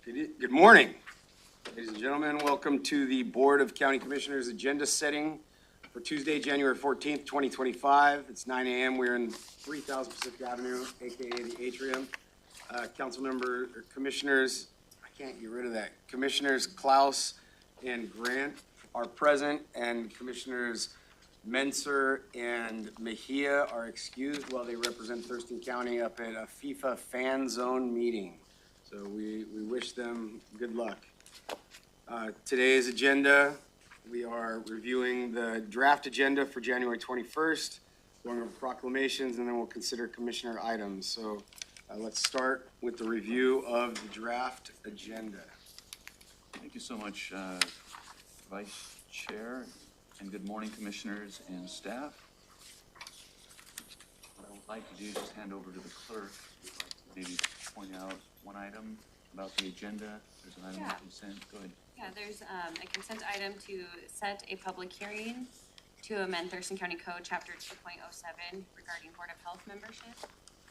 Good morning, ladies and gentlemen. Welcome to the Board of County Commissioners agenda setting for Tuesday, January 14th, 2025. It's 9 a.m. We're in 3000 Pacific Avenue, aka the Atrium. Council member or commissioners, I can't get rid of that. Commissioners Klaus and Grant are present, and Commissioners Menser and Mejia are excused while they represent Thurston County up at a FIFA fan zone meeting. So we wish them good luck. Today's agenda, we are reviewing the draft agenda for January 21st, going over proclamations, and then we'll consider commissioner items. So let's start with the review of the draft agenda. Thank you so much, Vice Chair, and good morning, commissioners and staff. What I would like to do is just hand over to the clerk. I'd like to maybe point out one item about the agenda. There's an item of consent. Go ahead. Yeah, there's a consent item to set a public hearing to amend Thurston County Code Chapter 2.07 regarding Board of Health membership.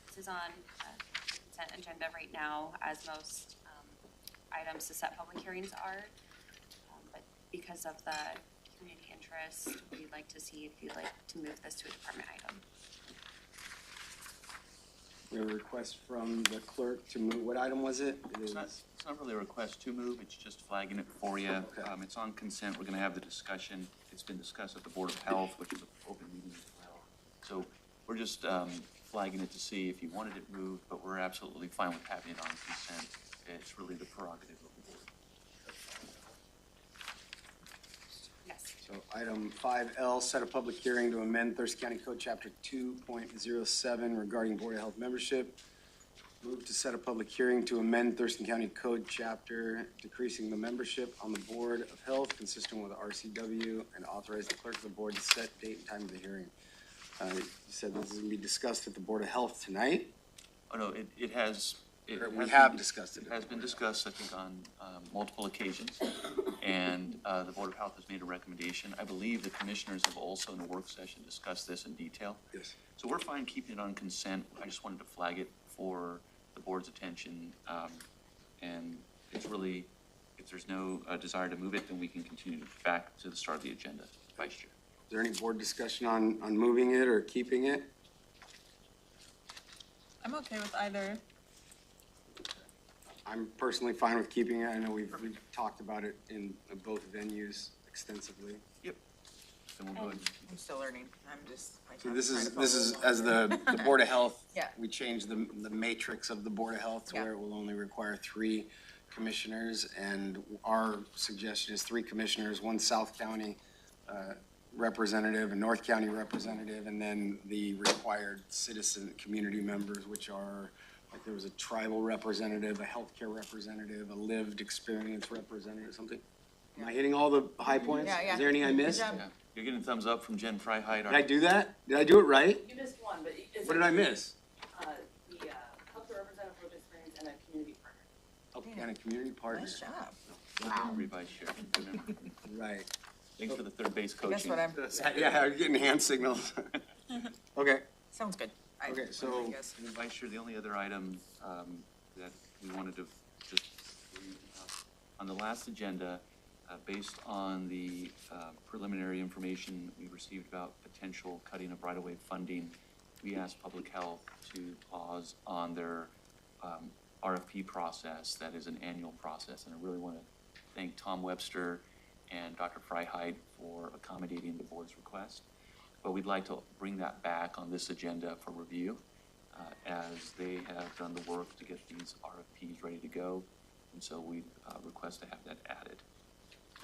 This is on the consent agenda right now, as most items to set public hearings are. But because of the community interest, we'd like to see if you'd like to move this to a department item. We have a request from the clerk to move. What item was it? It's not really a request to move. It's just flagging it for you. Okay. It's on consent. We're going to have the discussion. It's been discussed at the Board of Health, which is an open meeting as well. So we're just flagging it to see if you wanted it moved, but we're absolutely fine with having it on consent. It's really the prerogative of the board. Yes. So item 5L, set a public hearing to amend Thurston County Code Chapter 2.07 regarding Board of Health membership. Move to set a public hearing to amend Thurston County Code Chapter decreasing the membership on the Board of Health consistent with RCW and authorize the clerk of the board to set date and time of the hearing. You said this is going to be discussed at the Board of Health tonight? Oh, no, it has. We have discussed it. It has been discussed, I think, on multiple occasions, and the Board of Health has made a recommendation. I believe the commissioners have also, in a work session, discussed this in detail. Yes. So we're fine keeping it on consent. I just wanted to flag it for the board's attention, and it's really, if there's no desire to move it, then we can continue back to the start of the agenda. Vice Chair. Is there any board discussion on moving it or keeping it? I'm okay with either. I'm personally fine with keeping it. I know we've talked about it in both venues extensively. Yep. Then we'll go ahead. I'm still learning. I'm just. So this is as the Board of Health. Yeah. We changed the matrix of the Board of Health to where it will only require 3 commissioners, and our suggestion is 3 commissioners, 1 South County representative, a North County representative, and then the required citizen community members, which are, like, there was a tribal representative, a healthcare representative, a lived experience representative, something. Am I hitting all the high points? Yeah. Is there any I missed? Yeah. Yeah. You're getting a thumbs up from Jen Freiheit. Did I do that? Did I do it right? You missed one, but What did I miss? The healthcare representative with experience and a community partner. Oh, and a community partner. Nice job. Wow. Vice Chair. Remember. Right. Thanks for the third base I guess coaching. what I'm. Yeah, you're getting hand signals. Okay. Sounds good. Okay, so- I guess. And Vice Chair, the only other item that we wanted to just bring up on the last agenda, based on the preliminary information we received about potential cutting of right-of-way funding, we asked Public Health to pause on their RFP process. That is an annual process, and I really want to thank Tom Webster and Dr. Freiheit for accommodating the board's request. But we'd like to bring that back on this agenda for review, as they have done the work to get these RFPs ready to go. And so we request to have that added.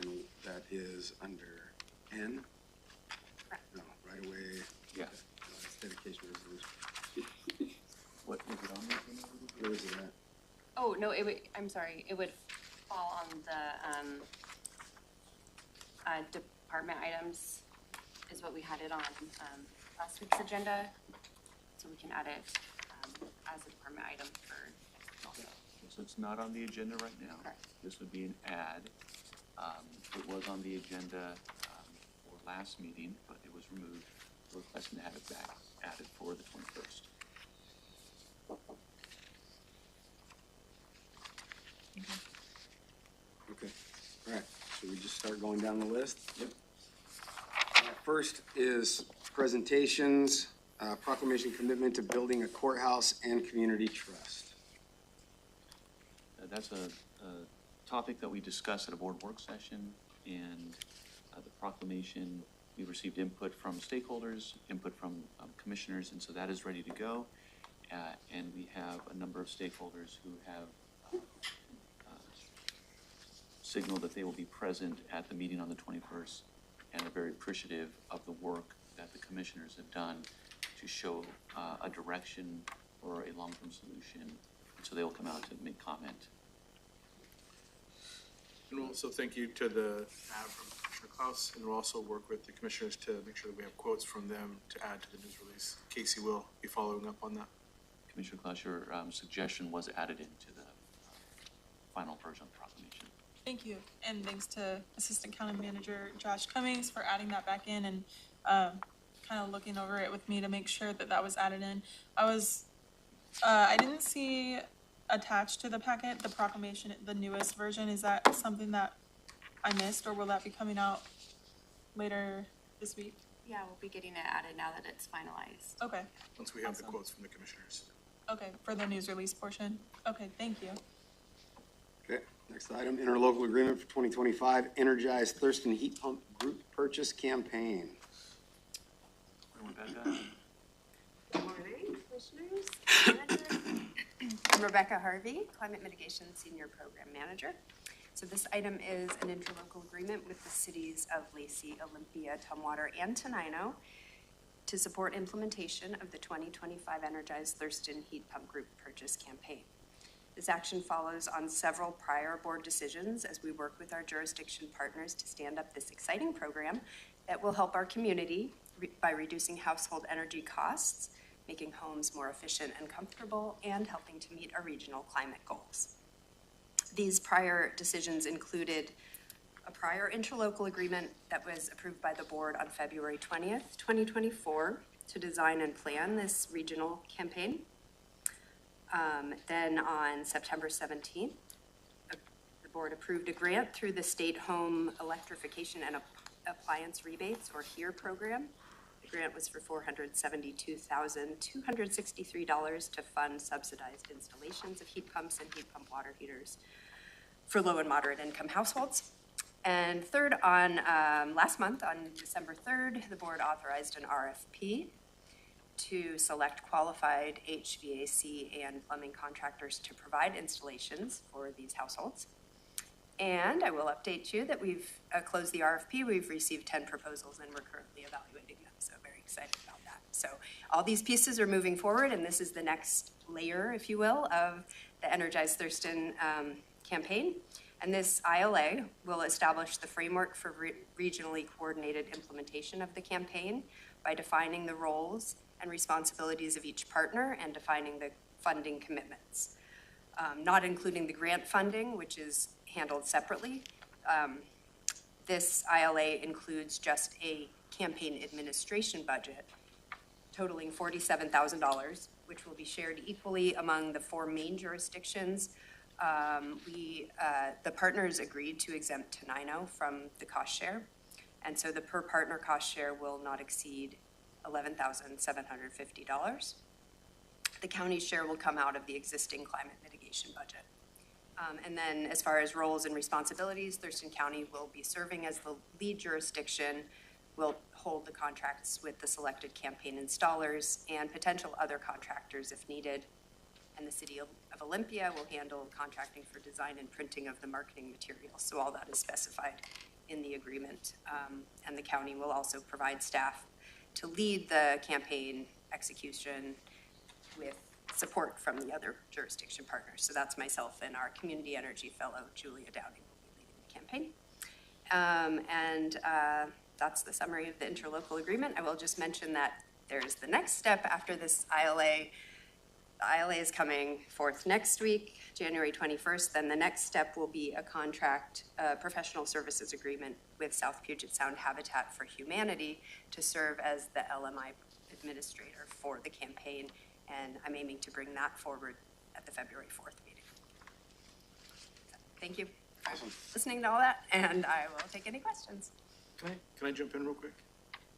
And that is under N? Correct. No, right away. Yeah. It's dedication resolution. What was it on there? Where is it at? Oh, no, I'm sorry, it would fall on the department items is what we had it on last week's agenda. So we can add it as a department item for next week. So it's not on the agenda right now. Correct. This would be an add. It was on the agenda for last meeting, but it was removed. We're requesting to have it back added for the 21st. start going down the list. Yep. First is presentations, proclamation commitment to building a courthouse and community trust. That's a topic that we discussed at a board work session, and the proclamation, we received input from stakeholders, input from commissioners, and so that is ready to go. And we have a number of stakeholders who have signaled that they will be present at the meeting on the 21st and are very appreciative of the work that the commissioners have done to show a direction or a long-term solution. And so they will come out to make comment. And we'll also thank you to the tab from Commissioner Klaus, and we'll also work with the commissioners to make sure that we have quotes from them to add to the news release. Casey will be following up on that. Commissioner Klaus, your suggestion was added into the final version of the proclamation. Thank you, and thanks to Assistant County Manager Josh Cummings for adding that back in and kind of looking over it with me to make sure that that was added in. I didn't see attached to the packet the proclamation, the newest version. Is that something that I missed, or will that be coming out later this week? Yeah, we'll be getting it added now that it's finalized. Okay, Once we have the Awesome. quotes from the commissioners. okay, for the news release portion. Okay, thank you. Okay, next item, interlocal agreement for 2025 Energized Thurston Heat Pump Group Purchase Campaign. Rebecca? Good morning, commissioners. I'm Rebecca Harvey, Climate Mitigation Senior Program Manager. So this item is an interlocal agreement with the cities of Lacey, Olympia, Tumwater, and Tenino to support implementation of the 2025 Energized Thurston Heat Pump Group Purchase Campaign. This action follows on several prior board decisions as we work with our jurisdiction partners to stand up this exciting program that will help our community by reducing household energy costs, making homes more efficient and comfortable, and helping to meet our regional climate goals. These prior decisions included a prior interlocal agreement that was approved by the board on February 20th, 2024 to design and plan this regional campaign. Then on September 17th, the board approved a grant through the State Home Electrification and Appliance Rebates, or HERE program. The grant was for $472,263 to fund subsidized installations of heat pumps and heat pump water heaters for low and moderate income households. And third, on last month, on December 3rd, the board authorized an RFP to select qualified HVAC and plumbing contractors to provide installations for these households. And I will update you that we've closed the RFP. We've received 10 proposals and we're currently evaluating them, so very excited about that. So all these pieces are moving forward, and this is the next layer, if you will, of the Energized Thurston campaign. And this ILA will establish the framework for regionally coordinated implementation of the campaign by defining the roles and responsibilities of each partner and defining the funding commitments, not including the grant funding, which is handled separately. This ILA includes just a campaign administration budget totaling $47,000, which will be shared equally among the 4 main jurisdictions. The partners agreed to exempt Tenino from the cost share, and so the per partner cost share will not exceed $11,750. The county's share will come out of the existing climate mitigation budget. And then as far as roles and responsibilities, Thurston County will be serving as the lead jurisdiction, will hold the contracts with the selected campaign installers and potential other contractors if needed. And the city of Olympia will handle contracting for design and printing of the marketing materials. So all that is specified in the agreement. And the county will also provide staff to lead the campaign execution with support from the other jurisdiction partners. So that's myself and our community energy fellow, Julia Downing, will be leading the campaign. That's the summary of the interlocal agreement. I will just mention that there's the next step after this ILA. The ILA is coming forth next week, January 21st. Then the next step will be a contract, professional services agreement with South Puget Sound Habitat for Humanity to serve as the LMI administrator for the campaign. And I'm aiming to bring that forward at the February 4th meeting. Thank you. listening to all that, and I will take any questions. Can I jump in real quick?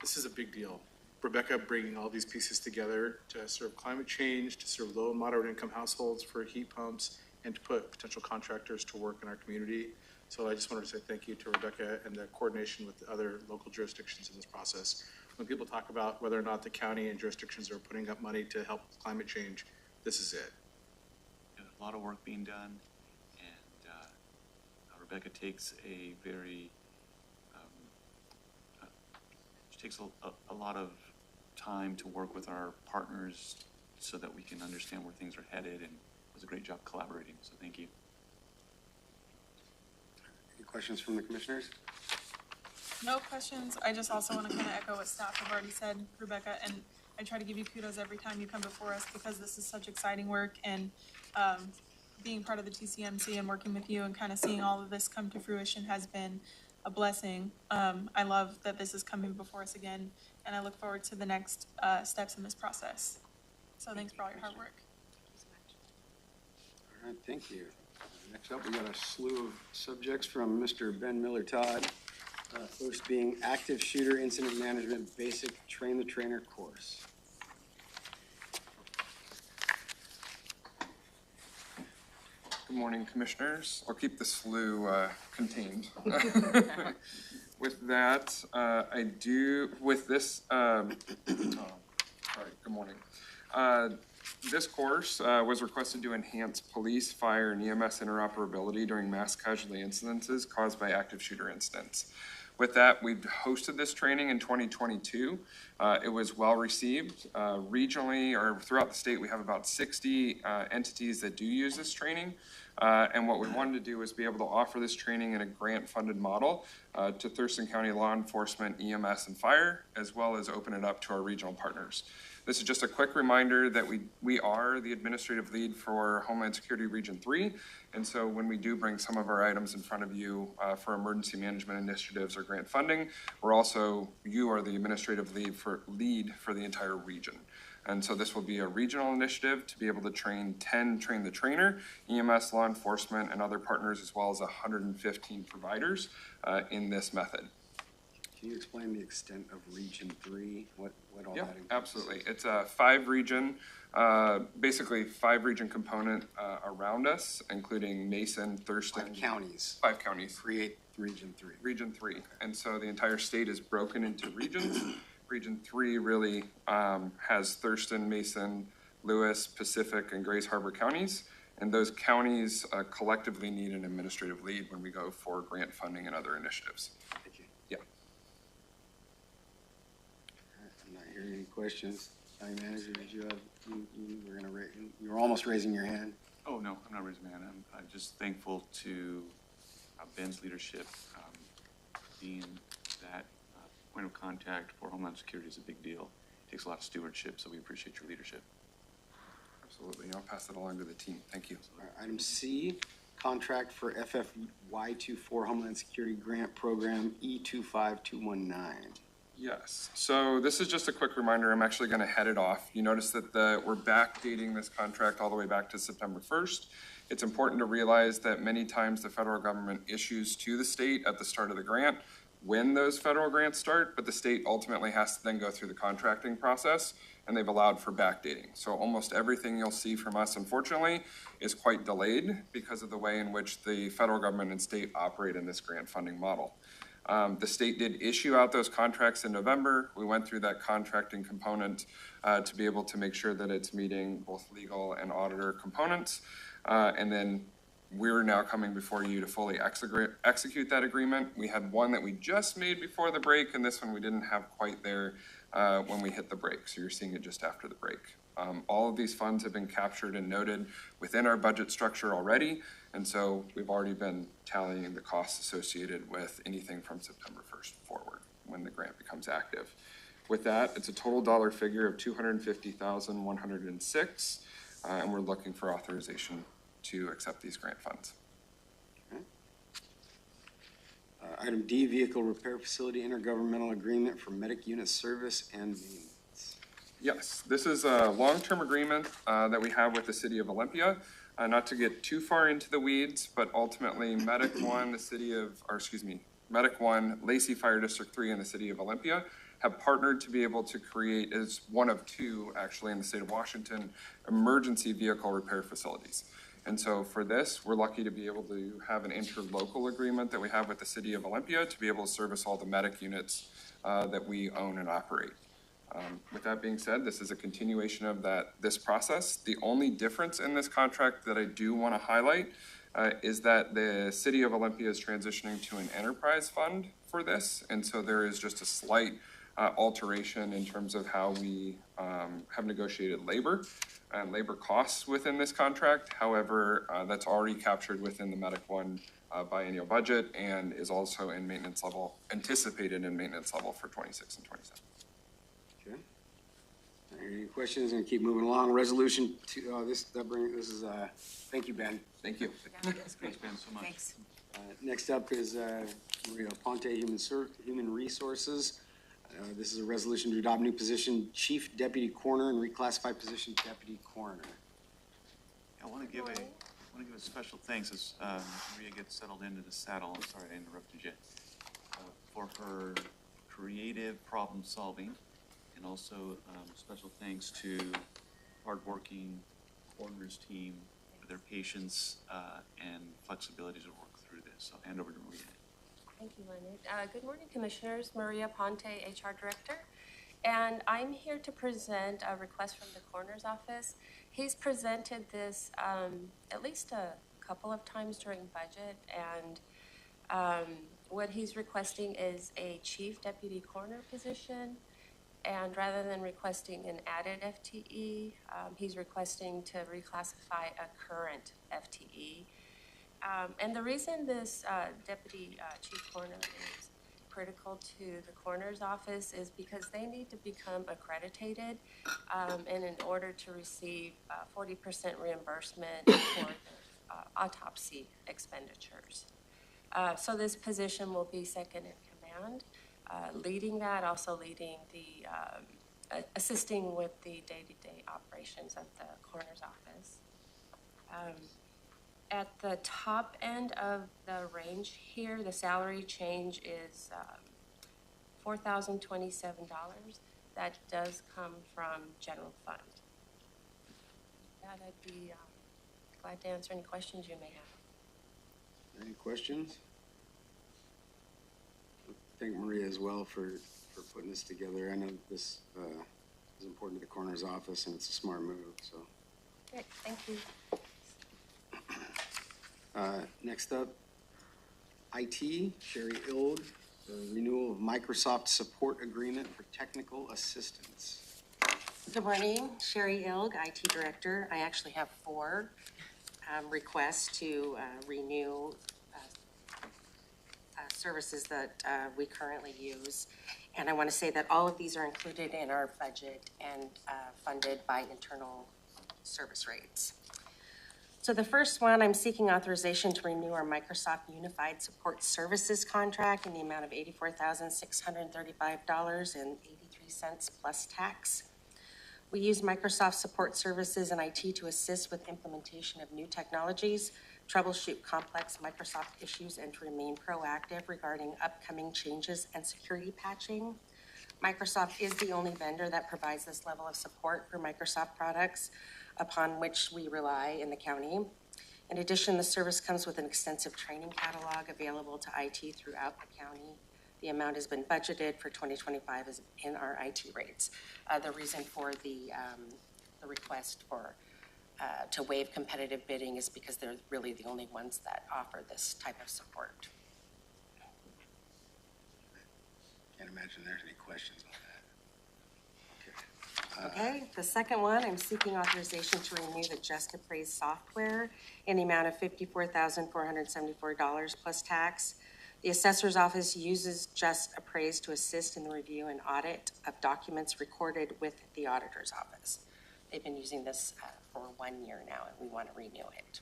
This is a big deal. Rebecca bringing all these pieces together to serve climate change, to serve low and moderate income households for heat pumps, and to put potential contractors to work in our community. So I just wanted to say thank you to Rebecca and the coordination with the other local jurisdictions in this process. When people talk about whether or not the county and jurisdictions are putting up money to help with climate change, this is it. There's a lot of work being done, and Rebecca takes a very, she takes a lot of time to work with our partners so that we can understand where things are headed, and it was a great job collaborating, so thank you. Any questions from the commissioners? No questions. I just also want to kind of echo what staff have already said, Rebecca, and I try to give you kudos every time you come before us because this is such exciting work, and being part of the TCMC and working with you and kind of seeing all of this come to fruition has been a blessing. I love that this is coming before us again, and I look forward to the next steps in this process. So thanks for all your hard work. All right, thank you. Next up, we got a slew of subjects from Mr. Ben Miller-Todd. First being active shooter incident management basic train the trainer course. Good morning, commissioners. I'll keep the slew contained. With that, good morning. This course was requested to enhance police, fire, and EMS interoperability during mass casualty incidences caused by active shooter incidents. With that, we've hosted this training in 2022. It was well received. Regionally or throughout the state, we have about 60 entities that do use this training. And what we wanted to do was be able to offer this training in a grant-funded model to Thurston County law enforcement, EMS, and fire, as well as open it up to our regional partners. This is just a quick reminder that we are the administrative lead for Homeland Security Region 3. And so when we do bring some of our items in front of you for emergency management initiatives or grant funding, you are the administrative lead for the entire region. And so this will be a regional initiative to be able to train the trainer, EMS, law enforcement, and other partners, as well as 115 providers in this method. Can you explain the extent of Region 3, what all that includes? Absolutely. It's a basically five region component around us, including Mason, Thurston. 5 counties. 5 counties. Create Region 3. Region 3. And so the entire state is broken into regions. Region 3 really has Thurston, Mason, Lewis, Pacific, and Grays Harbor counties. And those counties collectively need an administrative lead when we go for grant funding and other initiatives. Thank you. Yeah. I'm not hearing any questions. County Manager, did you have, you were almost raising your hand. Oh, no, I'm not raising my hand. I'm just thankful to Ben's leadership. Being that point of contact for Homeland Security is a big deal. It takes a lot of stewardship, so we appreciate your leadership. Absolutely. I'll pass that along to the team. Thank you. All right, item C, contract for FFY24 Homeland Security Grant Program E25219. Yes. So this is just a quick reminder. I'm actually going to head it off. You notice that we're backdating this contract all the way back to September 1st. It's important to realize that many times the federal government issues to the state at the start of the grant when those federal grants start, but the state ultimately has to then go through the contracting process, and they've allowed for backdating. So almost everything you'll see from us, unfortunately, is quite delayed because of the way in which the federal government and state operate in this grant funding model. The state did issue out those contracts in November. We went through that contracting component to be able to make sure that it's meeting both legal and auditor components. And then we're now coming before you to fully execute that agreement. We had one that we just made before the break, and this one we didn't have quite there when we hit the break. So you're seeing it just after the break. All of these funds have been captured and noted within our budget structure already. And so we've already been tallying the costs associated with anything from September 1st forward when the grant becomes active. With that, it's a total dollar figure of $250,106, and we're looking for authorization to accept these grant funds. Okay. Item D, Vehicle Repair Facility Intergovernmental Agreement for Medic Unit Service and Maintenance. Yes, this is a long-term agreement that we have with the City of Olympia. Not to get too far into the weeds, but ultimately Medic One, Medic One, Lacey Fire District 3, and the City of Olympia have partnered to be able to create, as one of two actually in the state of Washington, emergency vehicle repair facilities. And so for this, we're lucky to be able to have an interlocal agreement that we have with the City of Olympia to be able to service all the medic units that we own and operate. With that being said, this is a continuation of this process. The only difference in this contract that I do want to highlight is that the City of Olympia is transitioning to an enterprise fund for this. And so there is just a slight alteration in terms of how we have negotiated labor and labor costs within this contract. However, that's already captured within the Medic One biennial budget and is also in maintenance level, anticipated in maintenance level for 26 and 27. Okay. Any questions? And keep moving along. Resolution to, thank you, Ben. Thank you. Thanks, Ben, so much. Thanks. Next up is Maria Ponte, Human Resources. This is a resolution to adopt new position, Chief Deputy Coroner, and reclassify position Deputy Coroner. I want to give a special thanks as Maria gets settled into the saddle. I'm sorry I interrupted you. For her creative problem solving, and also special thanks to hardworking coroner's team for their patience and flexibility to work through this. So hand over to Maria. Thank you, Leonard. Good morning, Commissioners. Maria Ponte, HR Director. And I'm here to present a request from the Coroner's Office. He's presented this at least a couple of times during budget, and what he's requesting is a Chief Deputy Coroner position. And rather than requesting an added FTE, he's requesting to reclassify a current FTE. And the reason this Deputy Chief Coroner is critical to the Coroner's Office is because they need to become accredited, and in order to receive 40% reimbursement for their autopsy expenditures. So this position will be second in command, leading that, also leading the, assisting with the day-to-day operations of the Coroner's Office. At the top end of the range here, the salary change is $4,027. That does come from general fund. That I'd be glad to answer any questions you may have. Any questions? Thank Maria as well for putting this together. I know this is important to the Coroner's Office, and it's a smart move, so. Great, thank you. Next up, IT, Sherry Ilg, the renewal of Microsoft support agreement for technical assistance. Good morning, Sherry Ilg, IT Director. I actually have 4 requests to renew services that we currently use. And I want to say that all of these are included in our budget and funded by internal service rates. So the first one, I'm seeking authorization to renew our Microsoft Unified Support Services contract in the amount of $84,635.83 plus tax. We use Microsoft Support Services and IT to assist with implementation of new technologies, troubleshoot complex Microsoft issues, and to remain proactive regarding upcoming changes and security patching. Microsoft is the only vendor that provides this level of support for Microsoft products, upon which we rely in the county. In addition, the service comes with an extensive training catalog available to IT throughout the county. The amount has been budgeted for 2025 is in our IT rates. The reason for the request for to waive competitive bidding is because they're really the only ones that offer this type of support. Can't imagine there's any questions on that. Okay, the second one, I'm seeking authorization to renew the Just Appraise software in the amount of $54,474 plus tax. The assessor's office uses Just Appraise to assist in the review and audit of documents recorded with the auditor's office. They've been using this for 1 year now, and we want to renew it.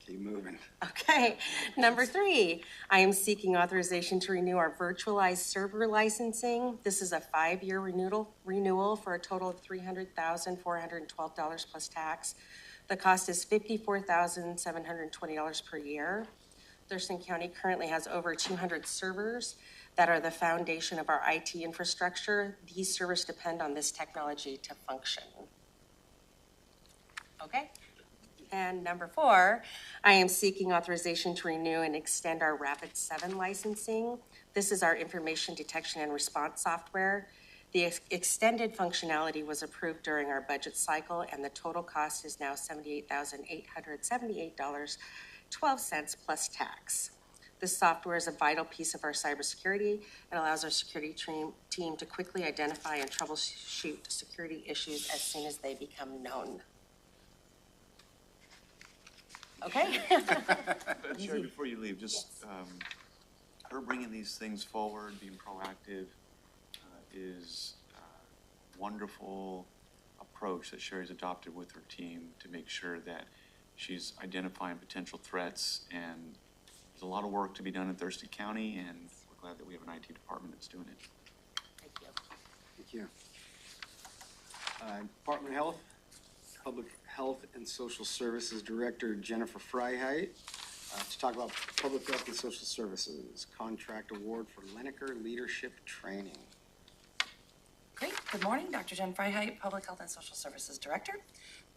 Keep moving. Okay, number 3, I am seeking authorization to renew our virtualized server licensing. This is a 5-year renewal for a total of $300,412 plus tax. The cost is $54,720 per year. Thurston County currently has over 200 servers that are the foundation of our IT infrastructure. These servers depend on this technology to function. Okay? And number 4, I am seeking authorization to renew and extend our Rapid7 licensing. This is our information detection and response software. The extended functionality was approved during our budget cycle, and the total cost is now $78,878.12 plus tax. This software is a vital piece of our cybersecurity and allows our security team to quickly identify and troubleshoot security issues as soon as they become known. Okay? Sherry, before you leave, just, her bringing these things forward, being proactive, is a wonderful approach that Sherry's adopted with her team to make sure that she's identifying potential threats. And there's a lot of work to be done in Thurston County, and we're glad that we have an IT department that's doing it. Thank you. Thank you. Department of Health, Public Health and Social Services Director Jennifer Freiheit to talk about Public Health and Social Services Contract Award for Lineker Leadership Training. Great. Good morning, Dr. Jen Freiheit, Public Health and Social Services Director.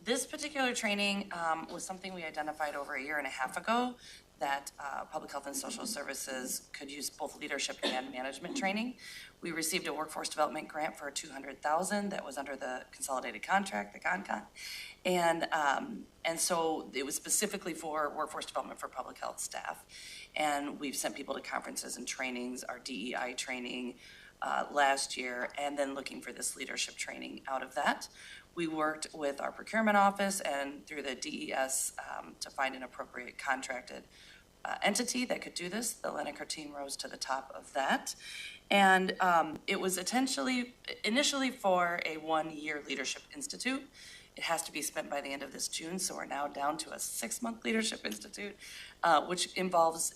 This particular training was something we identified over a year and a half ago that Public Health and Social Services could use both leadership and management training. We received a workforce development grant for $200,000 that was under the consolidated contract, the CONCON. And so it was specifically for workforce development for public health staff. And we've sent people to conferences and trainings, our DEI training last year, and then looking for this leadership training out of that. We worked with our procurement office and through the DES to find an appropriate contracted entity that could do this. The Lineker team rose to the top of that. And it was initially for a 1-year leadership institute. It has to be spent by the end of this June, so we're now down to a 6-month leadership institute, which involves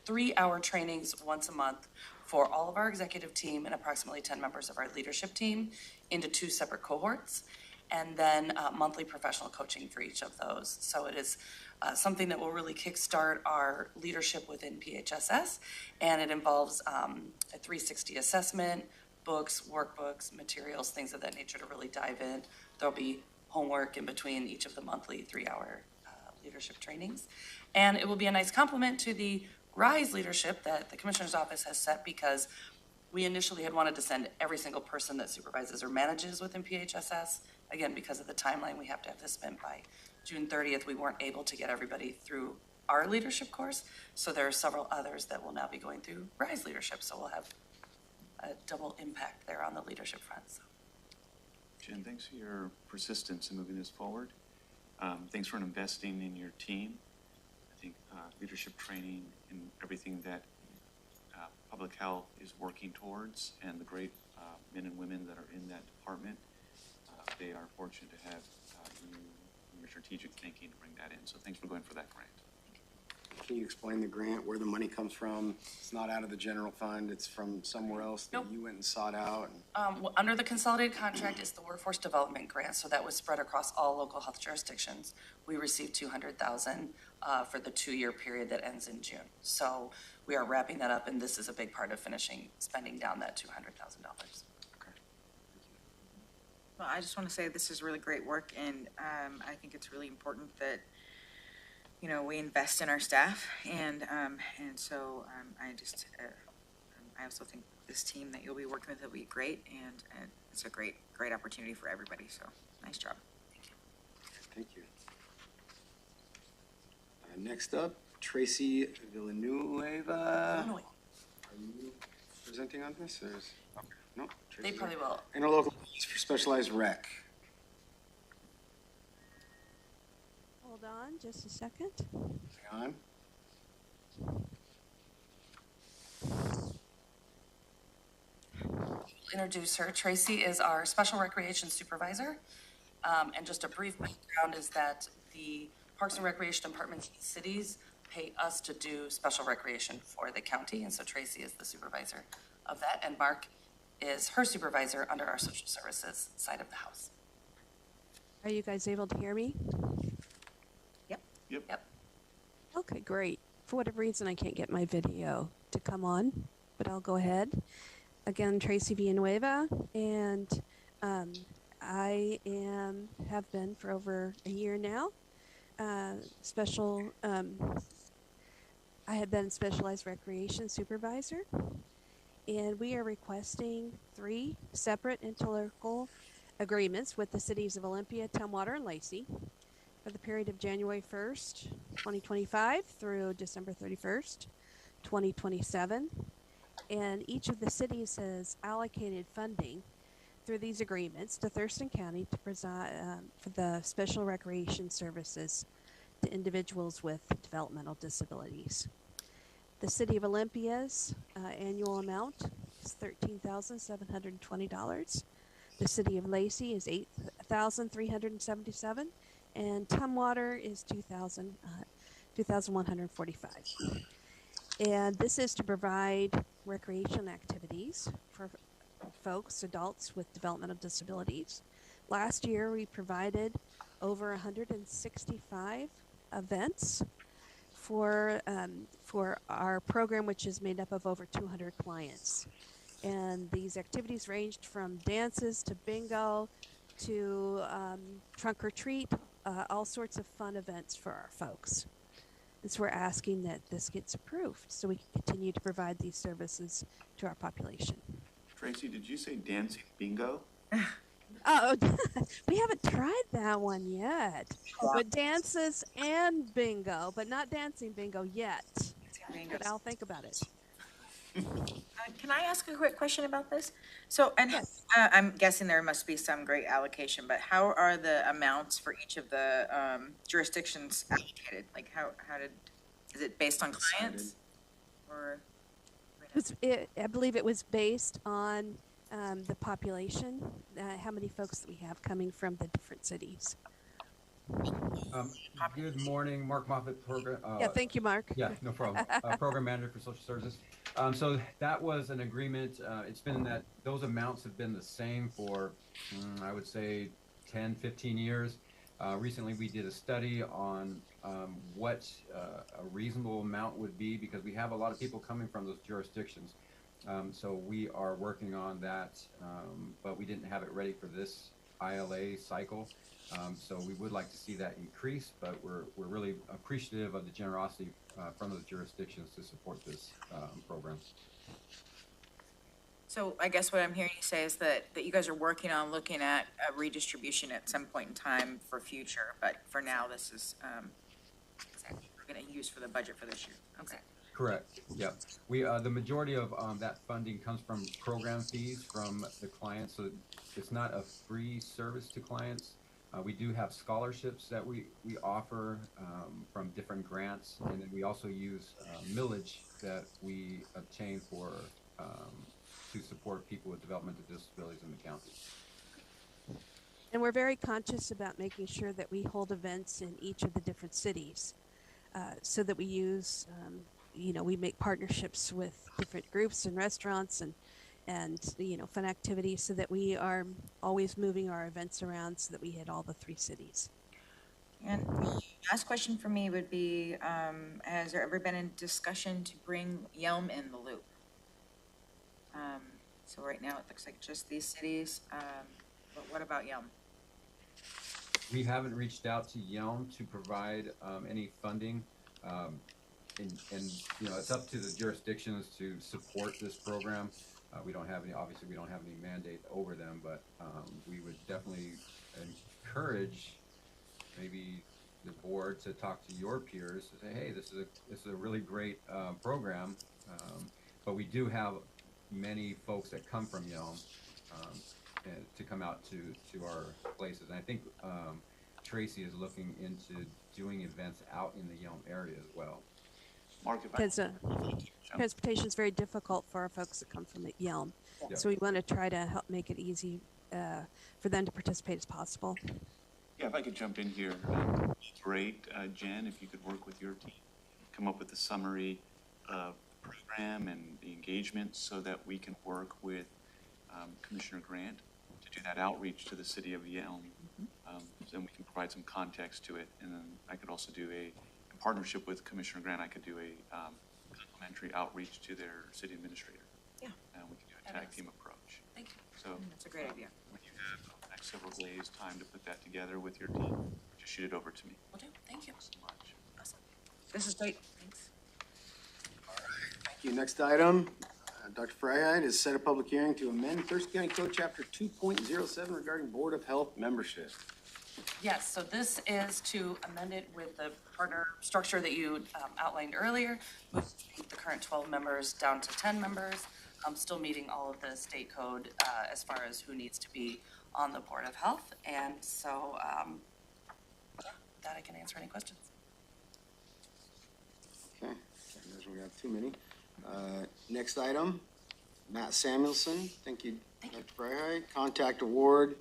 3-hour trainings once a month for all of our executive team and approximately 10 members of our leadership team into 2 separate cohorts, and then monthly professional coaching for each of those. So it is something that will really kickstart our leadership within PHSS, and it involves a 360 assessment, books, workbooks, materials, things of that nature to really dive in. There'll be homework in between each of the monthly 3-hour leadership trainings. And it will be a nice complement to the RISE leadership that the Commissioner's Office has set, because we initially had wanted to send every single person that supervises or manages within PHSS. Again, because of the timeline, we have to have this spent by June 30th. We weren't able to get everybody through our leadership course. So there are several others that will now be going through RISE leadership. So we'll have a double impact there on the leadership front. So. Jen, thanks for your persistence in moving this forward. Thanks for investing in your team. I think leadership training and everything that public health is working towards, and the great men and women that are in that department, they are fortunate to have you and your strategic thinking to bring that in. So thanks for going for that grant. Can you explain the grant, where the money comes from? It's not out of the general fund, it's from somewhere else that Nope. you went and sought out? Under the consolidated contract is the workforce development grant, so that was spread across all local health jurisdictions. We received $200,000 for the 2-year period that ends in June. So we are wrapping that up, and this is a big part of spending down that $200,000. Well, I just want to say this is really great work, and I think it's really important that, you know, we invest in our staff, and so I also think this team that you'll be working with will be great, and it's a great opportunity for everybody. So nice job. Thank you. Next up, Tracy Villanueva. Illinois. Are you presenting on this, or is, okay, no? They Tracy's probably will. Interlocal fees for specialized rec. Hold on just a second. Hang on. Introduce her. Tracy is our special recreation supervisor. And just a brief background is that the Parks and Recreation Departments, cities pay us to do special recreation for the county, and so Tracy is the supervisor of that, and Mark is her supervisor under our social services side of the house. Are you guys able to hear me? Yep. Okay, great. For whatever reason, I can't get my video to come on, but I'll go ahead. Again, Tracy Villanueva, and I have been for over a year now. I have been specialized recreation supervisor, and we are requesting 3 separate interlocal agreements with the cities of Olympia, Tumwater, and Lacey for the period of January 1st, 2025 through December 31st, 2027. And each of the cities has allocated funding through these agreements to Thurston County to provide for the special recreation services to individuals with developmental disabilities. The City of Olympia's annual amount is $13,720. The City of Lacey is $8,377, and Tumwater is $2,145. And this is to provide recreation activities for folks, adults with developmental disabilities. Last year, we provided over 165 events for our program, which is made up of over 200 clients. And these activities ranged from dances to bingo to trunk or treat, all sorts of fun events for our folks. And so we're asking that this gets approved so we can continue to provide these services to our population. Tracy, did you say dancing bingo? Oh, we haven't tried that one yet. But dances and bingo, but not dancing bingo yet. But I'll think about it. Can I ask a quick question about this? So, and Yes. I'm guessing there must be some great allocation, but how are the amounts for each of the jurisdictions allocated? Like is it based on clients? Or? I believe it was based on the population, how many folks that we have coming from the different cities. Good morning, Mark Moffett, program. Yeah, thank you, Mark. Yeah, no problem. Program manager for social services. So that was an agreement. It's been that those amounts have been the same for, I would say, 10, 15 years. Recently, we did a study on what a reasonable amount would be because we have a lot of people coming from those jurisdictions. So we are working on that, but we didn't have it ready for this ILA cycle. So we would like to see that increase, but we're really appreciative of the generosity from those jurisdictions to support this program. So I guess what I'm hearing you say is that you guys are working on looking at a redistribution at some point in time for future, but for now, this is we're going to use for the budget for this year. Okay. Correct. Yep. We the majority of that funding comes from program fees from the clients, so it's not a free service to clients. We do have scholarships that we offer from different grants, and then we also use millage that we obtain for to support people with developmental disabilities in the county. And we're very conscious about making sure that we hold events in each of the different cities so that we use, we make partnerships with different groups and restaurants and fun activities so that we are always moving our events around so that we hit all the 3 cities. And the last question for me would be, has there ever been a discussion to bring Yelm in the loop? So right now it looks like just these cities, but what about Yelm? We haven't reached out to Yelm to provide any funding. And it's up to the jurisdictions to support this program. We don't have any mandate over them, but we would definitely encourage maybe the board to talk to your peers to say, hey, this is a really great program, but we do have many folks that come from Yelm to come out to our places. And I think Tracy is looking into doing events out in the Yelm area as well. Mark, if Because transportation is very difficult for our folks that come from Yelm. So we want to try to help make it easy for them to participate as possible. Yeah, if I could jump in here, great, Jen, if you could work with your team, come up with a summary of the program and the engagement so that we can work with Commissioner Grant to do that outreach to the city of Yelm. Then we can provide some context to it. And then I could also do in partnership with Commissioner Grant, I could do a complimentary outreach to their city administrator. Yeah. And we can do a tag team approach. Thank you. So That's a great idea. when you have the next several days time to put that together with your team, just shoot it over to me. Will do. Thank you. Thanks so much. Awesome. This is great. Thanks. Thank you. Next item, Dr. Freiheit has set a public hearing to amend Thurston County Code Chapter 2.07 regarding Board of Health membership. Yes, so this is to amend it with the partner structure that you outlined earlier, moving the current 12 members down to 10 members. Still meeting all of the state code as far as who needs to be on the Board of Health. And so that I can answer any questions. Okay, we have too many. Next item, Matt Samuelson. Thank you, Dr. Freiheit. Contact award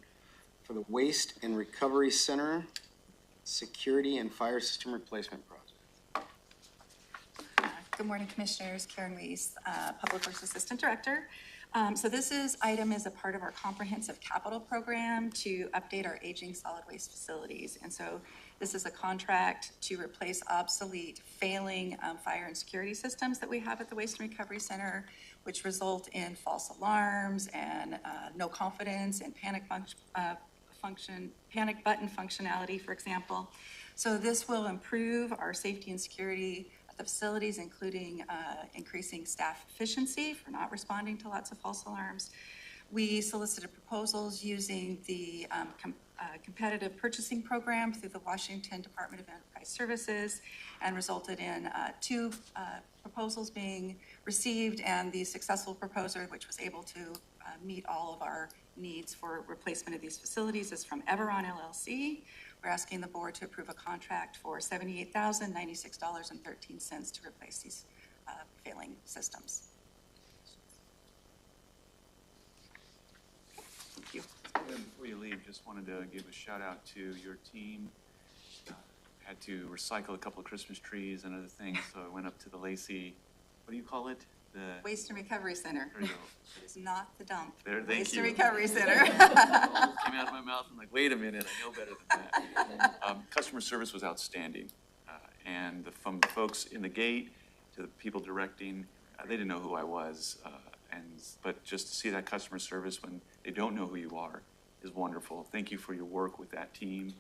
for the Waste and Recovery Center Security and Fire System Replacement Project. Good morning, Commissioners. Karen Weiss, Public Works Assistant Director. So this item is a part of our comprehensive capital program to update our aging solid waste facilities. And so this is a contract to replace obsolete, failing fire and security systems that we have at the Waste and Recovery Center, which result in false alarms and no confidence and panic button functionality, for example. So this will improve our safety and security at the facilities, including increasing staff efficiency for not responding to lots of false alarms. We solicited proposals using the competitive purchasing program through the Washington Department of Enterprise Services and resulted in two proposals being received, and the successful proposer, which was able to meet all of our needs for replacement of these facilities, is from Everon LLC. We're asking the board to approve a contract for $78,096.13 to replace these failing systems. Thank you. Before you leave, just wanted to give a shout out to your team. Had to recycle a couple of Christmas trees and other things, so I went up to the Lacey, what do you call it? The Waste and Recovery Center. There you go. It is not the dump. There, thank Waste you. and Recovery Center. Came out of my mouth. I'm like, wait a minute, I know better than that. Customer service was outstanding, and from the folks in the gate to the people directing, they didn't know who I was, but just to see that customer service when they don't know who you are is wonderful. Thank you for your work with that team,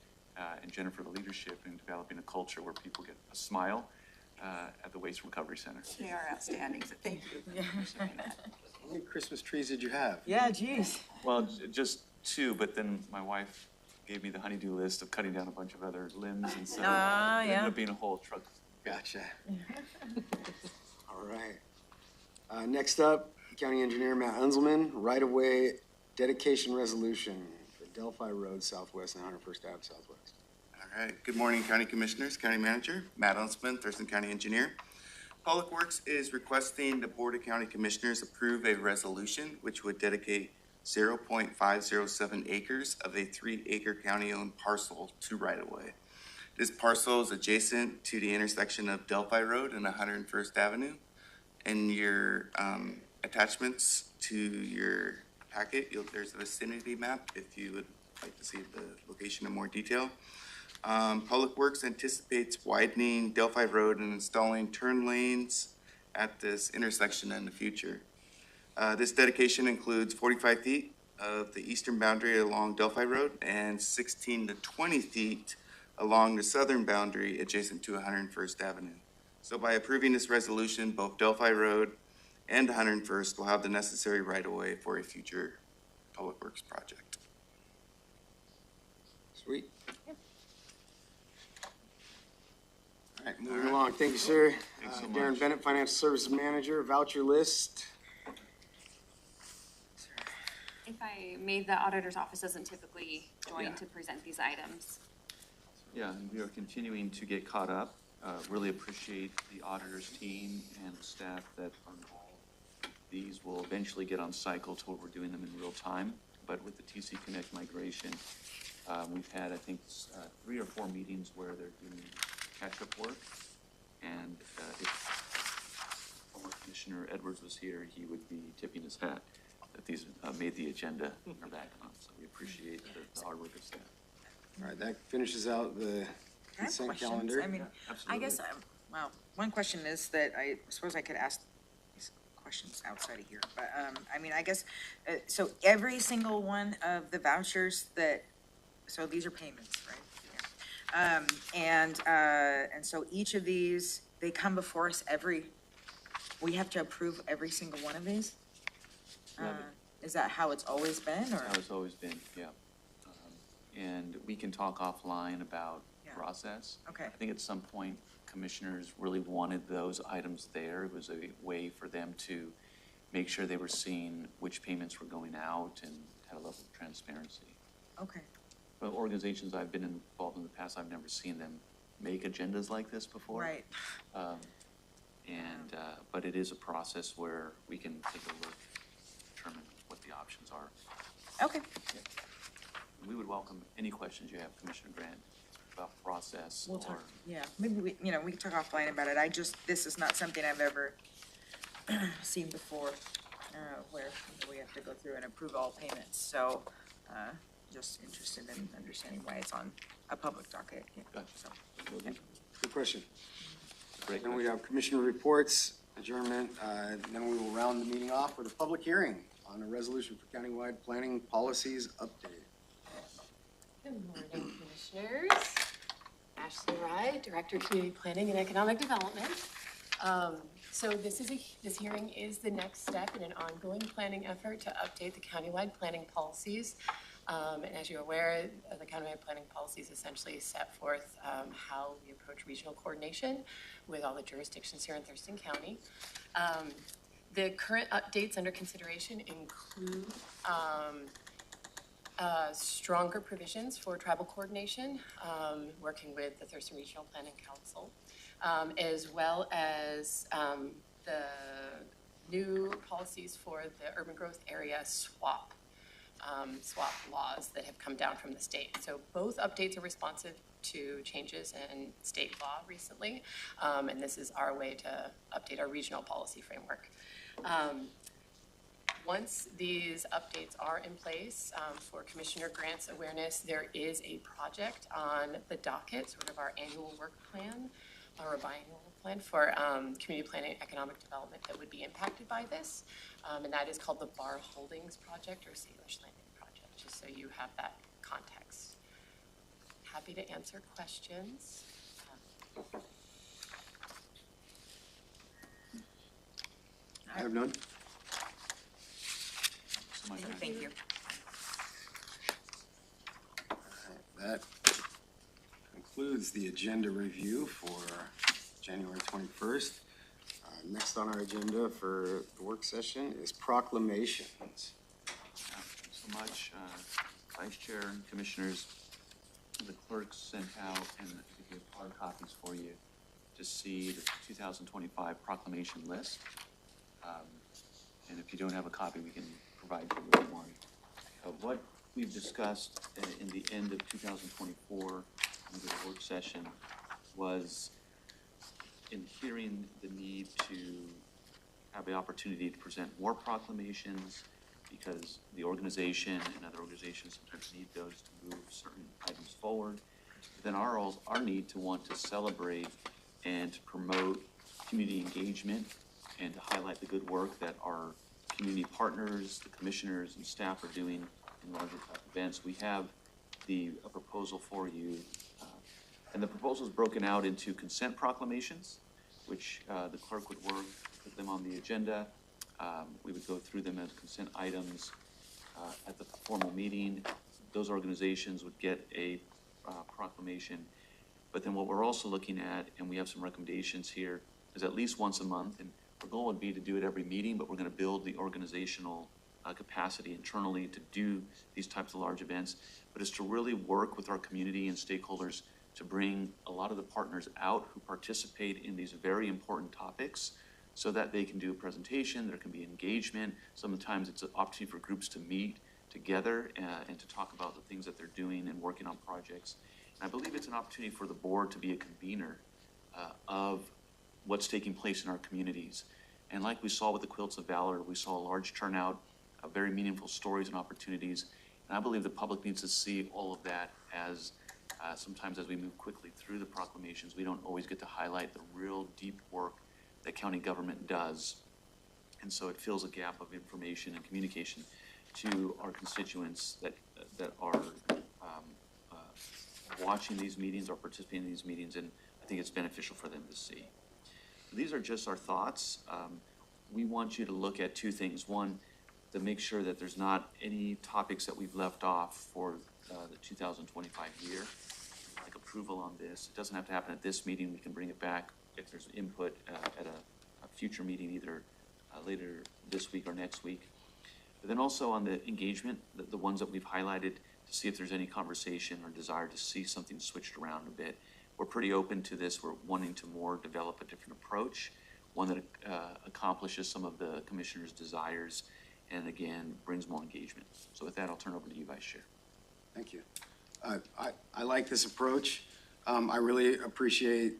and Jennifer, the leadership in developing a culture where people get a smile at the Waste Recovery Center. They are outstanding, so thank you for saying that. How many Christmas trees did you have? Yeah, geez. Well, just two, but then my wife gave me the honeydew list of cutting down a bunch of other limbs, and so it ended up being a whole truck. Gotcha. All right. Next up, County Engineer Matt Unzelman, right-of-way dedication resolution for Delphi Road Southwest and 101st Ave Southwest. All right, good morning, County Commissioners, County Manager, Matt Unzelman, Thurston County Engineer. Public Works is requesting the Board of County Commissioners approve a resolution which would dedicate 0.507 acres of a 3-acre county-owned parcel to right-of-way. This parcel is adjacent to the intersection of Delphi Road and 101st Avenue. In your attachments to your packet, there's a vicinity map if you would like to see the location in more detail. Public Works anticipates widening Delphi Road and installing turn lanes at this intersection in the future. This dedication includes 45 feet of the eastern boundary along Delphi Road and 16 to 20 feet along the southern boundary adjacent to 101st Avenue. So by approving this resolution, both Delphi Road and 101st will have the necessary right-of-way for a future Public Works project. Sweet. All right, moving along. Thank you, sir. Thanks so Darren much. Bennett, Financial Services Manager, voucher list. If I may, the auditor's office doesn't typically join Yeah. to present these items. Yeah, and we are continuing to get caught up. Really appreciate the auditor's team and the staff that are involved. These will eventually get on cycle to where we're doing them in real time, but with the TC Connect migration, We've had, I think, 3 or 4 meetings where they're doing catch-up work. And if former Commissioner Edwards was here, he would be tipping his hat that these made the agenda and are back on. So we appreciate the hard work of staff. All right, that finishes out the I have consent questions. calendar. I mean, I Absolutely. guess, well, one question is that I suppose I could ask these questions outside of here, but, I mean, I guess, so every single one of the vouchers that, so these are payments, right? Yeah. And so each of these, they come before us we have to approve every single one of these? Yeah, Is that how it's always been, or? How it's always been, yeah. And we can talk offline about Yeah. process. Okay. I think at some point, commissioners really wanted those items there. It was a way for them to make sure they were seeing which payments were going out and had a level of transparency. Okay. But organizations I've been involved in the past, I've never seen them make agendas like this before. Right. But it is a process where we can take a look, determine what the options are. Okay. We would welcome any questions you have, Commissioner Grant, about process We'll or. talk, yeah, maybe we can talk offline about it. This is not something I've ever seen before, where we have to go through and approve all payments. So, just interested in understanding why it's on a public docket. Yeah. Gotcha. So, Good question. Great Then we question. have commissioner reports, adjournment, then we will round the meeting off with a public hearing on a resolution for countywide planning policies update. Good morning, Commissioners. Ashley Rye, Director of Community Planning and Economic Development. So this hearing is the next step in an ongoing planning effort to update the countywide planning policies. And as you're aware, the countywide planning policies essentially set forth how we approach regional coordination with all the jurisdictions here in Thurston County. The current updates under consideration include stronger provisions for tribal coordination, working with the Thurston Regional Planning Council, as well as the new policies for the urban growth area swap laws that have come down from the state. So both updates are responsive to changes in state law recently, and this is our way to update our regional policy framework. Once these updates are in place, for Commissioner Grant's awareness, there is a project on the docket, sort of our annual work plan, or a biannual plan for community planning and economic development that would be impacted by this. And that is called the Bar Holdings Project or Sailor's Landing Project, just so you have that context. Happy to answer questions. I have none. thank you. That concludes the agenda review for January 21st. Next on our agenda for the work session is proclamations. Thanks so much, Vice Chair and Commissioners. The clerk sent out, and we have hard copies for you to see the 2025 proclamation list. And if you don't have a copy, we can provide you with one. What we've discussed in the end of 2024 under the work session was in hearing the need to have the opportunity to present more proclamations because the organization and other organizations sometimes need those to move certain items forward. But then our need to want to celebrate and to promote community engagement and to highlight the good work that our community partners, the commissioners and staff are doing in larger type events. We have a proposal for you. And the proposal is broken out into consent proclamations, which the clerk would work, put them on the agenda. We would go through them as consent items at the formal meeting. Those organizations would get a proclamation. But then what we're also looking at, and we have some recommendations here, is at least once a month. And our goal would be to do it every meeting, but we're going to build the organizational capacity internally to do these types of large events. But it's to really work with our community and stakeholders to bring a lot of the partners out who participate in these very important topics so that they can do a presentation, there can be engagement. Sometimes it's an opportunity for groups to meet, together and to talk about the things that they're doing and working on projects. And I believe it's an opportunity for the board to be a convener of what's taking place in our communities. And like we saw with the Quilts of Valor, we saw a large turnout of very meaningful stories and opportunities. And I believe the public needs to see all of that as sometimes as we move quickly through the proclamations, we don't always get to highlight the real deep work that county government does. And so it fills a gap of information and communication to our constituents that are watching these meetings or participating in these meetings, and I think it's beneficial for them to see. These are just our thoughts. We want you to look at two things. One, to make sure that there's not any topics that we've left off for the 2025 year, like approval on this. It doesn't have to happen at this meeting. We can bring it back if there's input at a future meeting, either later this week or next week. But then also on the engagement, the ones that we've highlighted, to see if there's any conversation or desire to see something switched around a bit. We're pretty open to this. We're wanting to more develop a different approach, one that accomplishes some of the commissioner's desires and again, brings more engagement. So with that, I'll turn over to you, Vice Chair. Thank you. I like this approach. I really appreciate,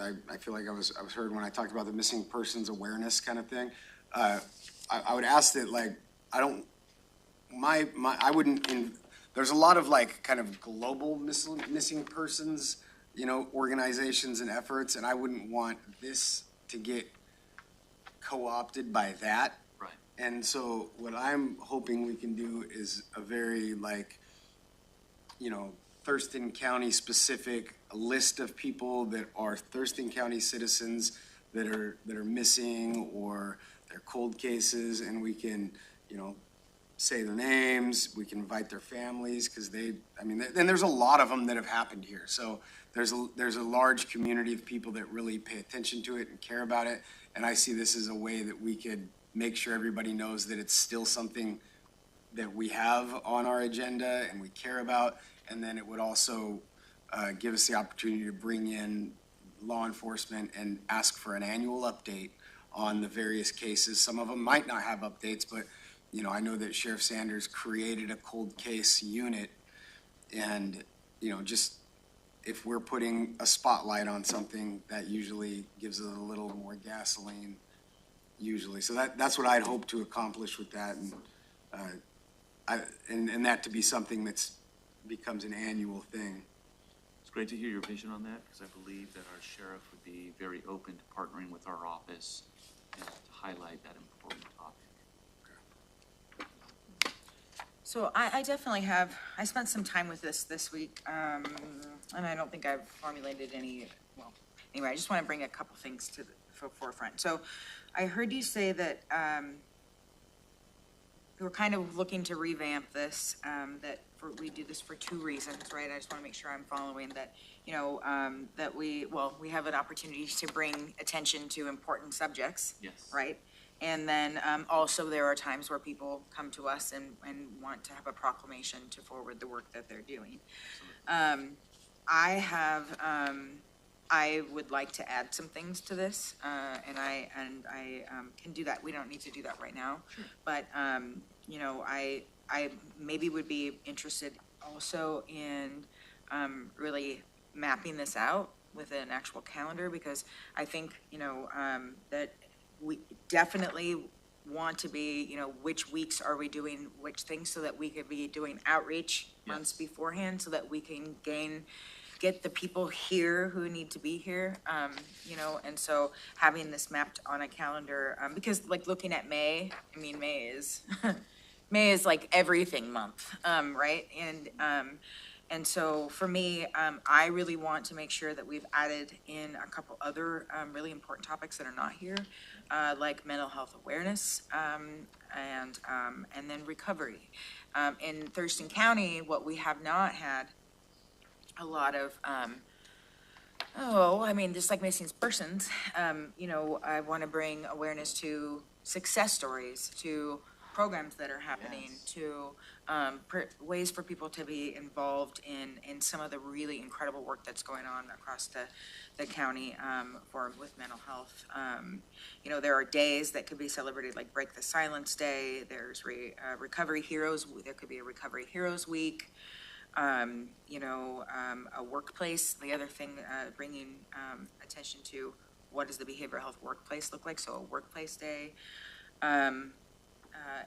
I feel like I was heard when I talked about the missing persons awareness kind of thing. I would ask that, like, I wouldn't, there's a lot of like kind of global missing persons, you know, organizations and efforts, and I wouldn't want this to get co-opted by that. Right. And so what I'm hoping we can do is a very like, you know, Thurston County specific list of people that are Thurston County citizens that are missing or they're cold cases, and we can, you know, say their names, we can invite their families, because and there's a lot of them that have happened here. So there's a large community of people that really pay attention to it and care about it. And I see this as a way that we could make sure everybody knows that it's still something that we have on our agenda and we care about. And then it would also give us the opportunity to bring in law enforcement and ask for an annual update on the various cases. Some of them might not have updates, but you know, I know that Sheriff Sanders created a cold case unit, and you know, just if we're putting a spotlight on something, that usually gives it a little more gasoline, usually. So that's what I'd hope to accomplish with that, and that to be something that's becomes an annual thing. It's great to hear your vision on that, because I believe that our sheriff would be very open to partnering with our office to highlight that important topic. So I definitely I spent some time with this week, and I don't think I've formulated any, well, anyway, I just want to bring a couple things to the forefront. So I heard you say that we're kind of looking to revamp this, we do this for two reasons, right? I just want to make sure I'm following that, you know, that we have an opportunity to bring attention to important subjects. Yes. Right? And then also there are times where people come to us and want to have a proclamation to forward the work that they're doing. I would like to add some things to this, and I can do that. We don't need to do that right now. Sure. But, you know, I maybe would be interested also in really mapping this out with an actual calendar, because I think, you know, that we definitely want to be, you know, which weeks are we doing which things, so that we could be doing outreach months beforehand, so that we can get the people here who need to be here, you know, and so having this mapped on a calendar, because like looking at May, I mean, May is like everything month, right? And so for me, I really want to make sure that we've added in a couple other really important topics that are not here, like mental health awareness, and then recovery. In Thurston County, what we have not had a lot of, just like missing persons, you know, I want to bring awareness to success stories, to programs that are happening, to ways for people to be involved in some of the really incredible work that's going on across the county with mental health. You know, there are days that could be celebrated, like Break the Silence Day. There's Recovery Heroes. There could be a Recovery Heroes Week. You know, a workplace. The other thing, bringing attention to what does the behavioral health workplace look like? So a workplace day.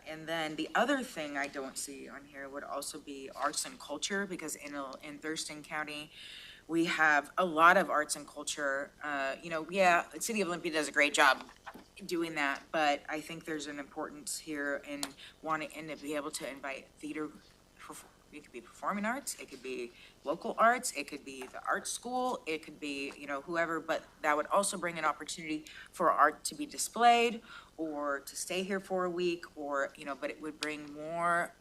And then the other thing I don't see on here would also be arts and culture, because in Thurston County, we have a lot of arts and culture. You know, yeah, the City of Olympia does a great job doing that, but I think there's an importance here in wanting and to be able to invite theater. It could be performing arts, it could be local arts, it could be the art school, it could be, you know, whoever, but that would also bring an opportunity for art to be displayed or to stay here for a week, or, you know, but it would bring more,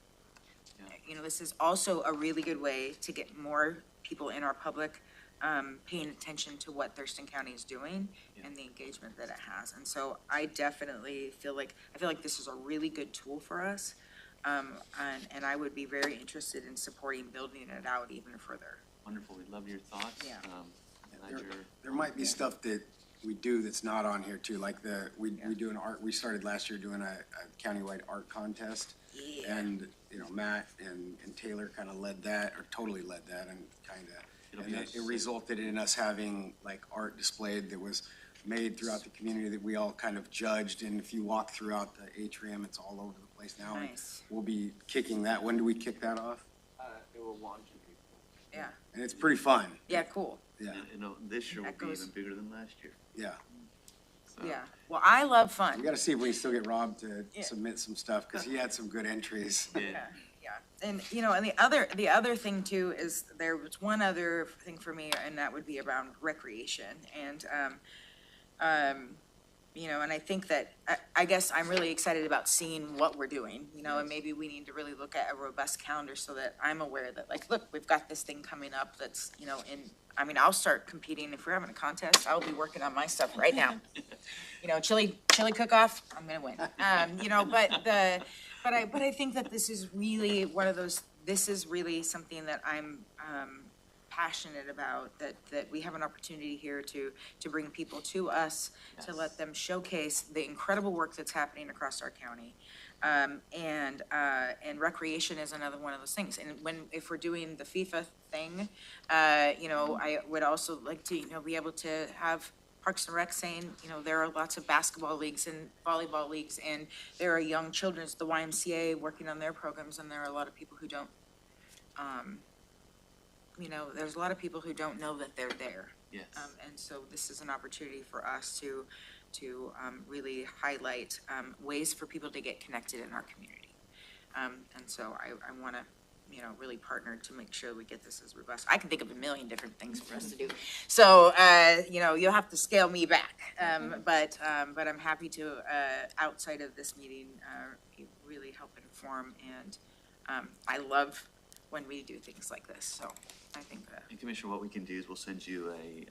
you know, this is also a really good way to get more people in our public paying attention to what Thurston County is doing and the engagement that it has. And so I definitely feel like this is a really good tool for us. And I would be very interested in supporting building it out even further. Wonderful, we love your thoughts. Yeah. There might be stuff that we do that's not on here too, like we do an art, we started last year doing a countywide art contest. Yeah. And, you know, Matt and Taylor kind of led that, or totally led that, and it resulted in us having like art displayed that was made throughout the community that we all kind of judged, and if you walk throughout the atrium, it's all over the place now. Nice. We'll be kicking that. When do we kick that off? It will launch in April. Yeah. And it's pretty fun. Yeah, cool. Yeah. You know, this year will That be goes- even bigger than last year. Yeah. So, Yeah. Well, I love fun. We gotta see if we can still get Rob to Yeah. submit some stuff, because he had some good entries. Yeah. And, you know, and the other thing too is there was one other thing for me, and that would be around recreation. And, you know, and I think that, I guess I'm really excited about seeing what we're doing, you know, and maybe we need to really look at a robust calendar so that I'm aware that, like, look, we've got this thing coming up that's, you know, I mean, I'll start competing. If we're having a contest, I'll be working on my stuff right now. You know, chili cook-off, I'm gonna win. You know, but I think that this is really one of those, this is really something that I'm, passionate about, that we have an opportunity here to bring people to us, to let them showcase the incredible work that's happening across our county. And recreation is another one of those things. And if we're doing the FIFA thing, you know, I would also like to, you know, be able to have Parks and Rec saying, you know, there are lots of basketball leagues and volleyball leagues, and there are young children's, the YMCA working on their programs, and there are a lot of people who don't, you know, there's a lot of people who don't know that they're there. Yes. And so this is an opportunity for us to really highlight ways for people to get connected in our community. And so I want to, you know, really partner to make sure we get this as robust. I can think of a million different things for us to do. So, you know, you'll have to scale me back. But I'm happy to, outside of this meeting, really help inform. And I love when we do things like this. So I think that. And Commissioner, what we can do is we'll send you a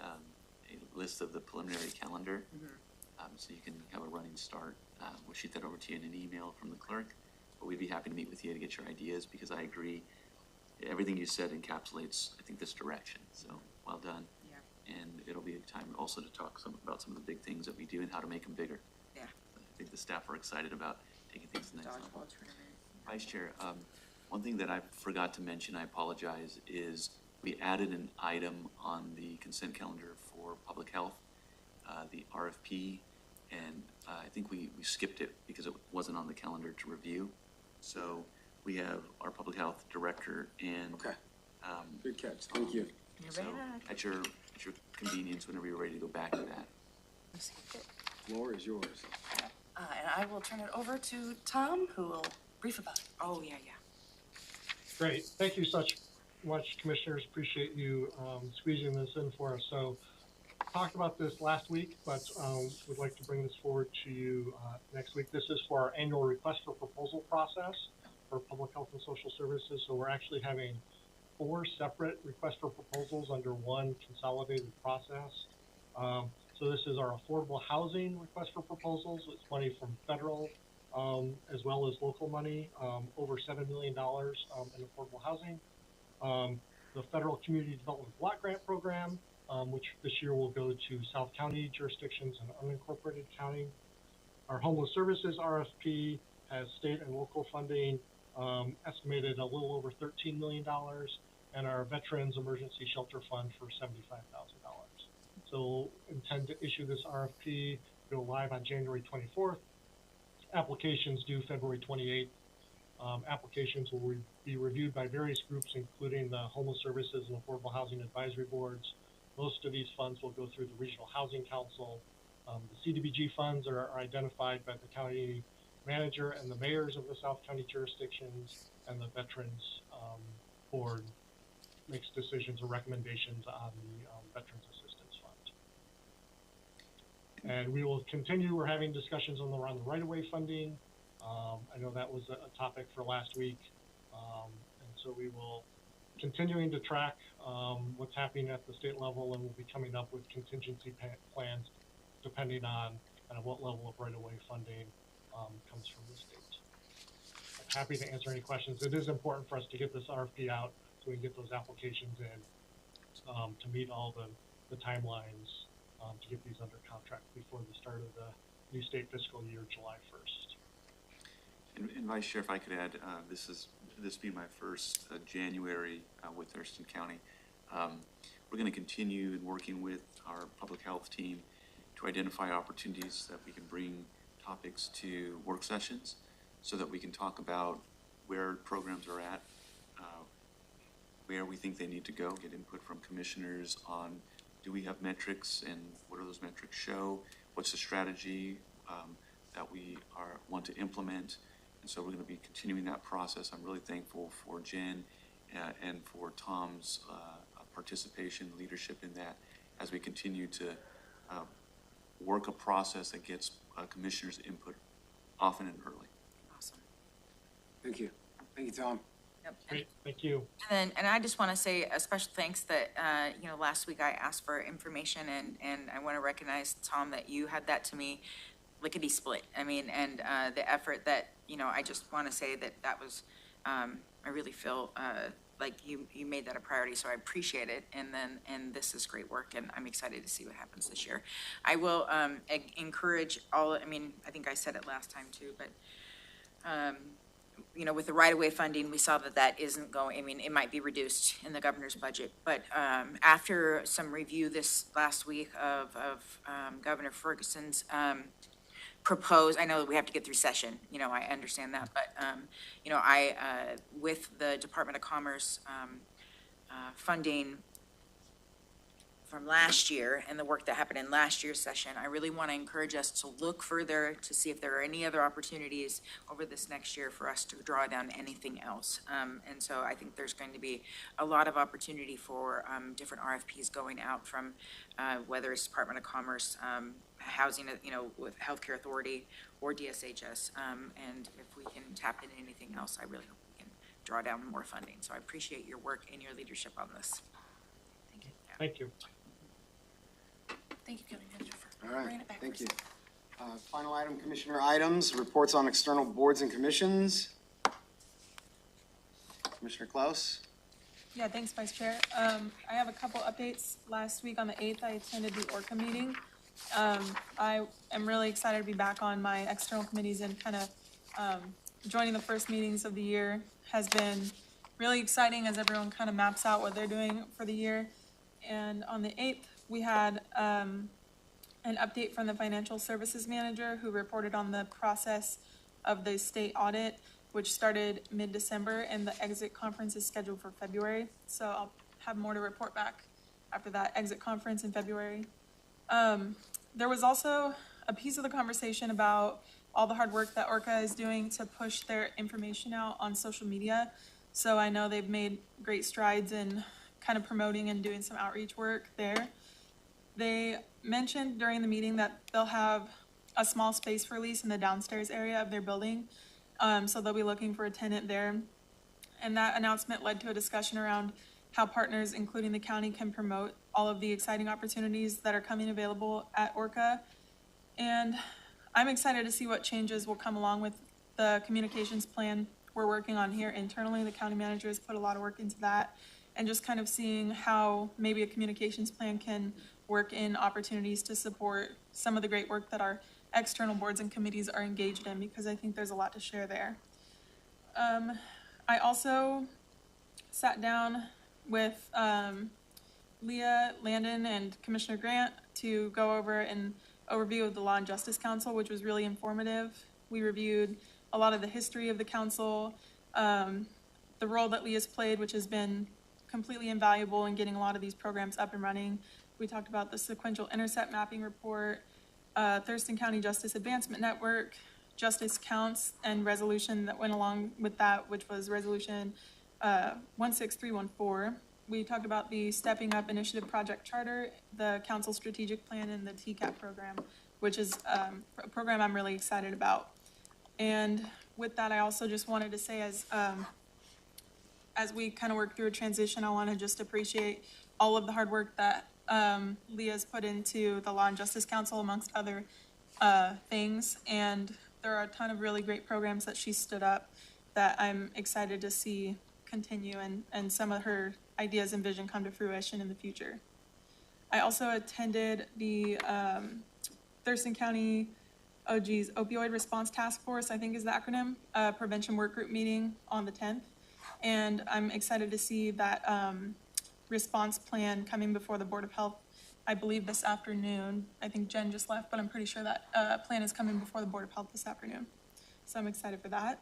list of the preliminary calendar. So you can have a running start. We'll shoot that over to you in an email from the clerk. But we'd be happy to meet with you to get your ideas, because I agree, everything you said encapsulates, I think, this direction. So, well done. Yeah. And it'll be a time also to talk about some of the big things that we do and how to make them bigger. Yeah. I think the staff are excited about taking things to the next level. Dodgeball tournament. Vice Chair, one thing that I forgot to mention, I apologize, is we added an item on the consent calendar for public health, the RFP, and I think we skipped it because it wasn't on the calendar to review. So we have our public health director and. Okay. Good catch. Thank you. So at your convenience, whenever you're ready to go back to that. Floor is yours. And I will turn it over to Tom, who will brief about it. Oh, yeah. Great. Thank you so much, Commissioners. Appreciate you squeezing this in for us. So talked about this last week, but would like to bring this forward to you next week. This is for our annual request for proposal process for public health and social services. So we're actually having 4 separate requests for proposals under one consolidated process. So this is our affordable housing request for proposals. It's money from federal as well as local money, over $7 million in affordable housing. The Federal Community Development Block Grant Program, which this year will go to South County jurisdictions and unincorporated county. Our Homeless Services RFP has state and local funding estimated a little over $13 million, and our Veterans Emergency Shelter Fund for $75,000. So intend to issue this RFP, go live on January 24th. Applications due February 28th. Applications will be reviewed by various groups, including the Homeless Services and Affordable Housing Advisory Boards. Most of these funds will go through the Regional Housing Council. The CDBG funds are identified by the county manager and the mayors of the South County jurisdictions, and the Veterans Board makes decisions or recommendations on the Veterans Assistance Fund. And we will continue, we're having discussions around the right-of-way funding. I know that was a topic for last week. And so we will continuing to track what's happening at the state level, and we'll be coming up with contingency plans depending on kind of what level of right-of-way funding comes from the state. I'm happy to answer any questions. It is important for us to get this RFP out so we can get those applications in to meet all the timelines to get these under contract before the start of the new state fiscal year, July 1st. And Vice Chair, if I could add, this being my first January with Thurston County. We're going to continue in working with our public health team to identify opportunities that we can bring topics to work sessions so that we can talk about where programs are at, where we think they need to go, get input from commissioners on do we have metrics and what do those metrics show, what's the strategy that we want to implement. And so we're going to be continuing that process. I'm really thankful for Jen and for Tom's participation, leadership in that as we continue to work a process that gets commissioners' input often and early. Awesome. Thank you. Thank you, Tom. Yep. Great, thank you. And I just want to say a special thanks that, last week I asked for information, and I want to recognize, Tom, that you had that to me lickety split. I mean, and the effort that, I just want to say that was, I really feel like you made that a priority, so I appreciate it. And this is great work, and I'm excited to see what happens this year. I will encourage all, I think I said it last time too, but with the right-of-way funding, we saw that isn't going, it might be reduced in the governor's budget, but after some review this last week of Governor Ferguson's proposed, I know that we have to get through session, I understand that, but, with the Department of Commerce funding from last year and the work that happened in last year's session, I really want to encourage us to look further to see if there are any other opportunities over this next year for us to draw down anything else. And so I think there's going to be a lot of opportunity for different RFPs going out from whether it's Department of Commerce, housing, with Healthcare Authority or DSHS. And if we can tap into anything else, I really hope we can draw down more funding. So I appreciate your work and your leadership on this. Thank you. Thank you. Thank you, County Manager, for All right, bringing it back. thank you. Final item, Commissioner items, reports on external boards and commissions. Commissioner Klaus? Yeah, thanks, Vice Chair. I have a couple updates. Last week on the 8th, I attended the ORCA meeting. I am really excited to be back on my external committees, and kind of joining the first meetings of the year has been really exciting as everyone kind of maps out what they're doing for the year. And on the 8th, we had an update from the Financial Services Manager, who reported on the process of the state audit, which started mid-December, and the exit conference is scheduled for February. So I'll have more to report back after that exit conference in February. There was also a piece of the conversation about all the hard work that ORCA is doing to push their information out on social media. So I know they've made great strides in kind of promoting and doing some outreach work there. They mentioned during the meeting that they'll have a small space for lease in the downstairs area of their building. So they'll be looking for a tenant there. And that announcement led to a discussion around how partners, including the county, can promote all of the exciting opportunities that are coming available at ORCA. And I'm excited to see what changes will come along with the communications plan we're working on here internally. The county manager has put a lot of work into that, and just kind of seeing how maybe a communications plan can work in opportunities to support some of the great work that our external boards and committees are engaged in, because I think there's a lot to share there. I also sat down with Leah Landon and Commissioner Grant to go over an overview of the Law and Justice Council, which was really informative. We reviewed a lot of the history of the council, the role that Leah's played, which has been completely invaluable in getting a lot of these programs up and running. We talked about the sequential intercept mapping report, Thurston County Justice Advancement Network, Justice Counts, and resolution that went along with that, which was resolution 16314. We talked about the Stepping Up Initiative Project Charter, the Council Strategic Plan, and the TCAP program, which is a program I'm really excited about. And with that, I also just wanted to say, as we kind of work through a transition, I want to just appreciate all of the hard work that Leah's put into the Law and Justice Council, amongst other things. And there are a ton of really great programs that she stood up that I'm excited to see continue, and some of her ideas and vision come to fruition in the future. I also attended the Thurston County Opioid Response Task Force, I think is the acronym, prevention work group meeting on the 10th. And I'm excited to see that response plan coming before the Board of Health, I believe this afternoon. I think Jen just left, but I'm pretty sure that plan is coming before the Board of Health this afternoon. So I'm excited for that.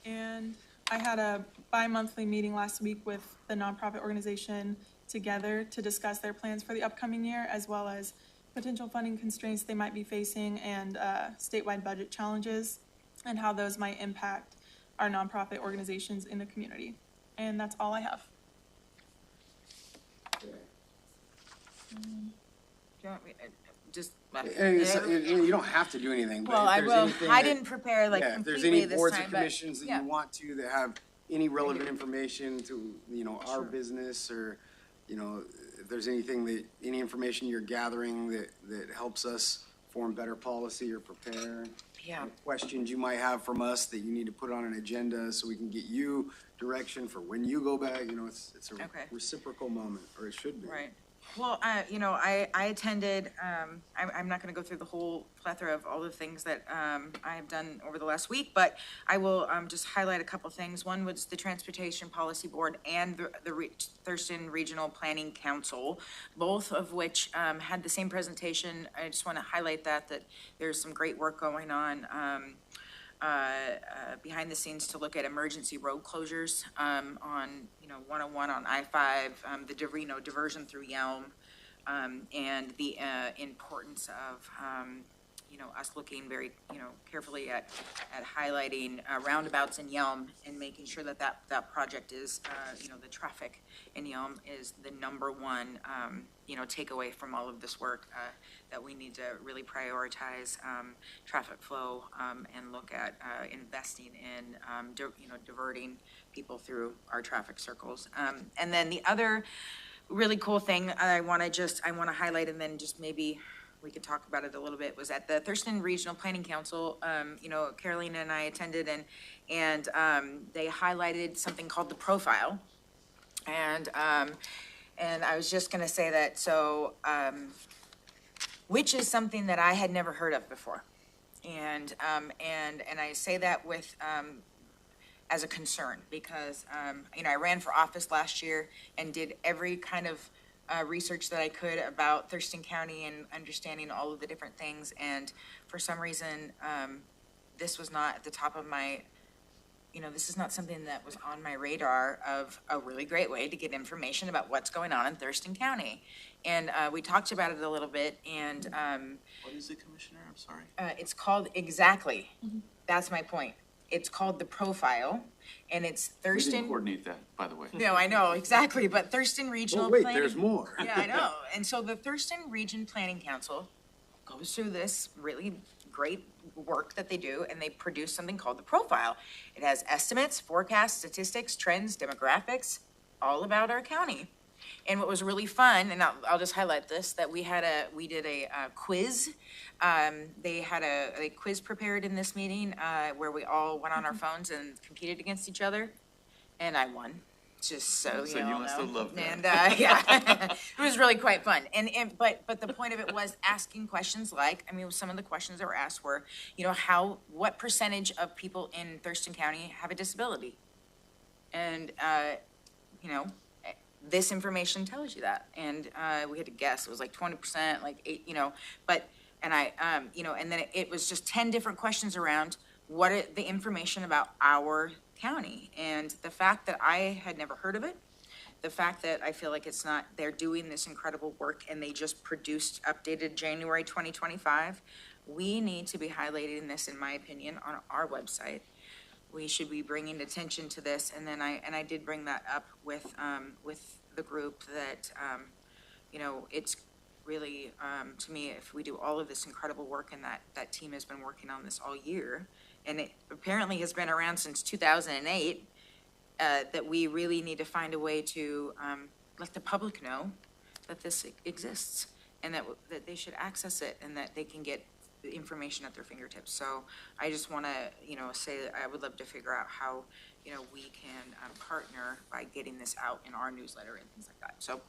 And I had a bi-monthly meeting last week with the nonprofit organization Together to discuss their plans for the upcoming year, as well as potential funding constraints they might be facing, and statewide budget challenges, and how those might impact our nonprofit organizations in the community. And that's all I have. You don't have to do anything, but Well, if I there's will, anything I that- didn't prepare like Yeah, if there's completely any this boards or time, but commissions that yeah. you want to, that have any relevant information to, our Sure. business, or, if there's anything that, any information you're gathering that helps us form better policy or prepare. Yeah. Any questions you might have from us that you need to put on an agenda so we can get you direction for when you go back, it's a Okay. reciprocal moment, or it should be. Right. Well, I attended, I'm not gonna go through the whole plethora of all the things that, I have done over the last week, but I will, just highlight a couple things. One was the Transportation Policy Board and the Thurston Regional Planning Council, both of which, had the same presentation. I just wanna highlight that there's some great work going on, behind the scenes to look at emergency road closures, on, 101 on I-5, the diversion through Yelm, and the, importance of, us looking very, carefully at highlighting, roundabouts in Yelm, and making sure that project is, the traffic in Yelm is the number one, takeaway from all of this work, that we need to really prioritize, traffic flow, and look at, investing in, diverting people through our traffic circles. And then the other really cool thing I want to highlight, and then just maybe we could talk about it a little bit, was at the Thurston Regional Planning Council. Caroline and I attended, and they highlighted something called the profile. And I was just gonna say that, so, which is something that I had never heard of before. And I say that with, as a concern, because, I ran for office last year and did every kind of research that I could about Thurston County and understanding all of the different things. And for some reason, this was not at the top of my, this is not something that was on my radar of a really great way to get information about what's going on in Thurston County. And we talked about it a little bit, and What is it, Commissioner? I'm sorry. it's called, exactly, that's my point. It's called the profile, and it's We Thurston. didn't coordinate that, by the way. No, I know, exactly, but Thurston Regional Oh, wait, Planning. there's more. Yeah, I know. And so the Thurston Region Planning Council goes through this really great work that they do, and they produce something called the profile. It has estimates, forecasts, statistics, trends, demographics, all about our county. And what was really fun, and I'll just highlight this, that we did a quiz. They had a quiz prepared in this meeting, where we all went on our phones and competed against each other, and I won. Just so So you you all must know. have loved that. And, yeah, it was really quite fun. But the point of it was asking questions like, I mean, some of the questions that were asked were, you know, what percentage of people in Thurston County have a disability? And, you know, this information tells you that. And, we had to guess, it was like 20%, like 8, you know, you know, and then it was just 10 different questions around the information about our county. And the fact that I had never heard of it, the fact that I feel like they're doing this incredible work and they just produced updated January 2025, we need to be highlighting this, in my opinion, on our website. We should be bringing attention to this. And then I did bring that up with the group that, you know, it's really, to me, if we do all of this incredible work, and that team has been working on this all year, and it apparently has been around since 2008, that we really need to find a way to let the public know that this exists, and that they should access it, and that they can get the information at their fingertips. So I just want to, you know, say that I would love to figure out how, you know, we can partner by getting this out in our newsletter and things like that. So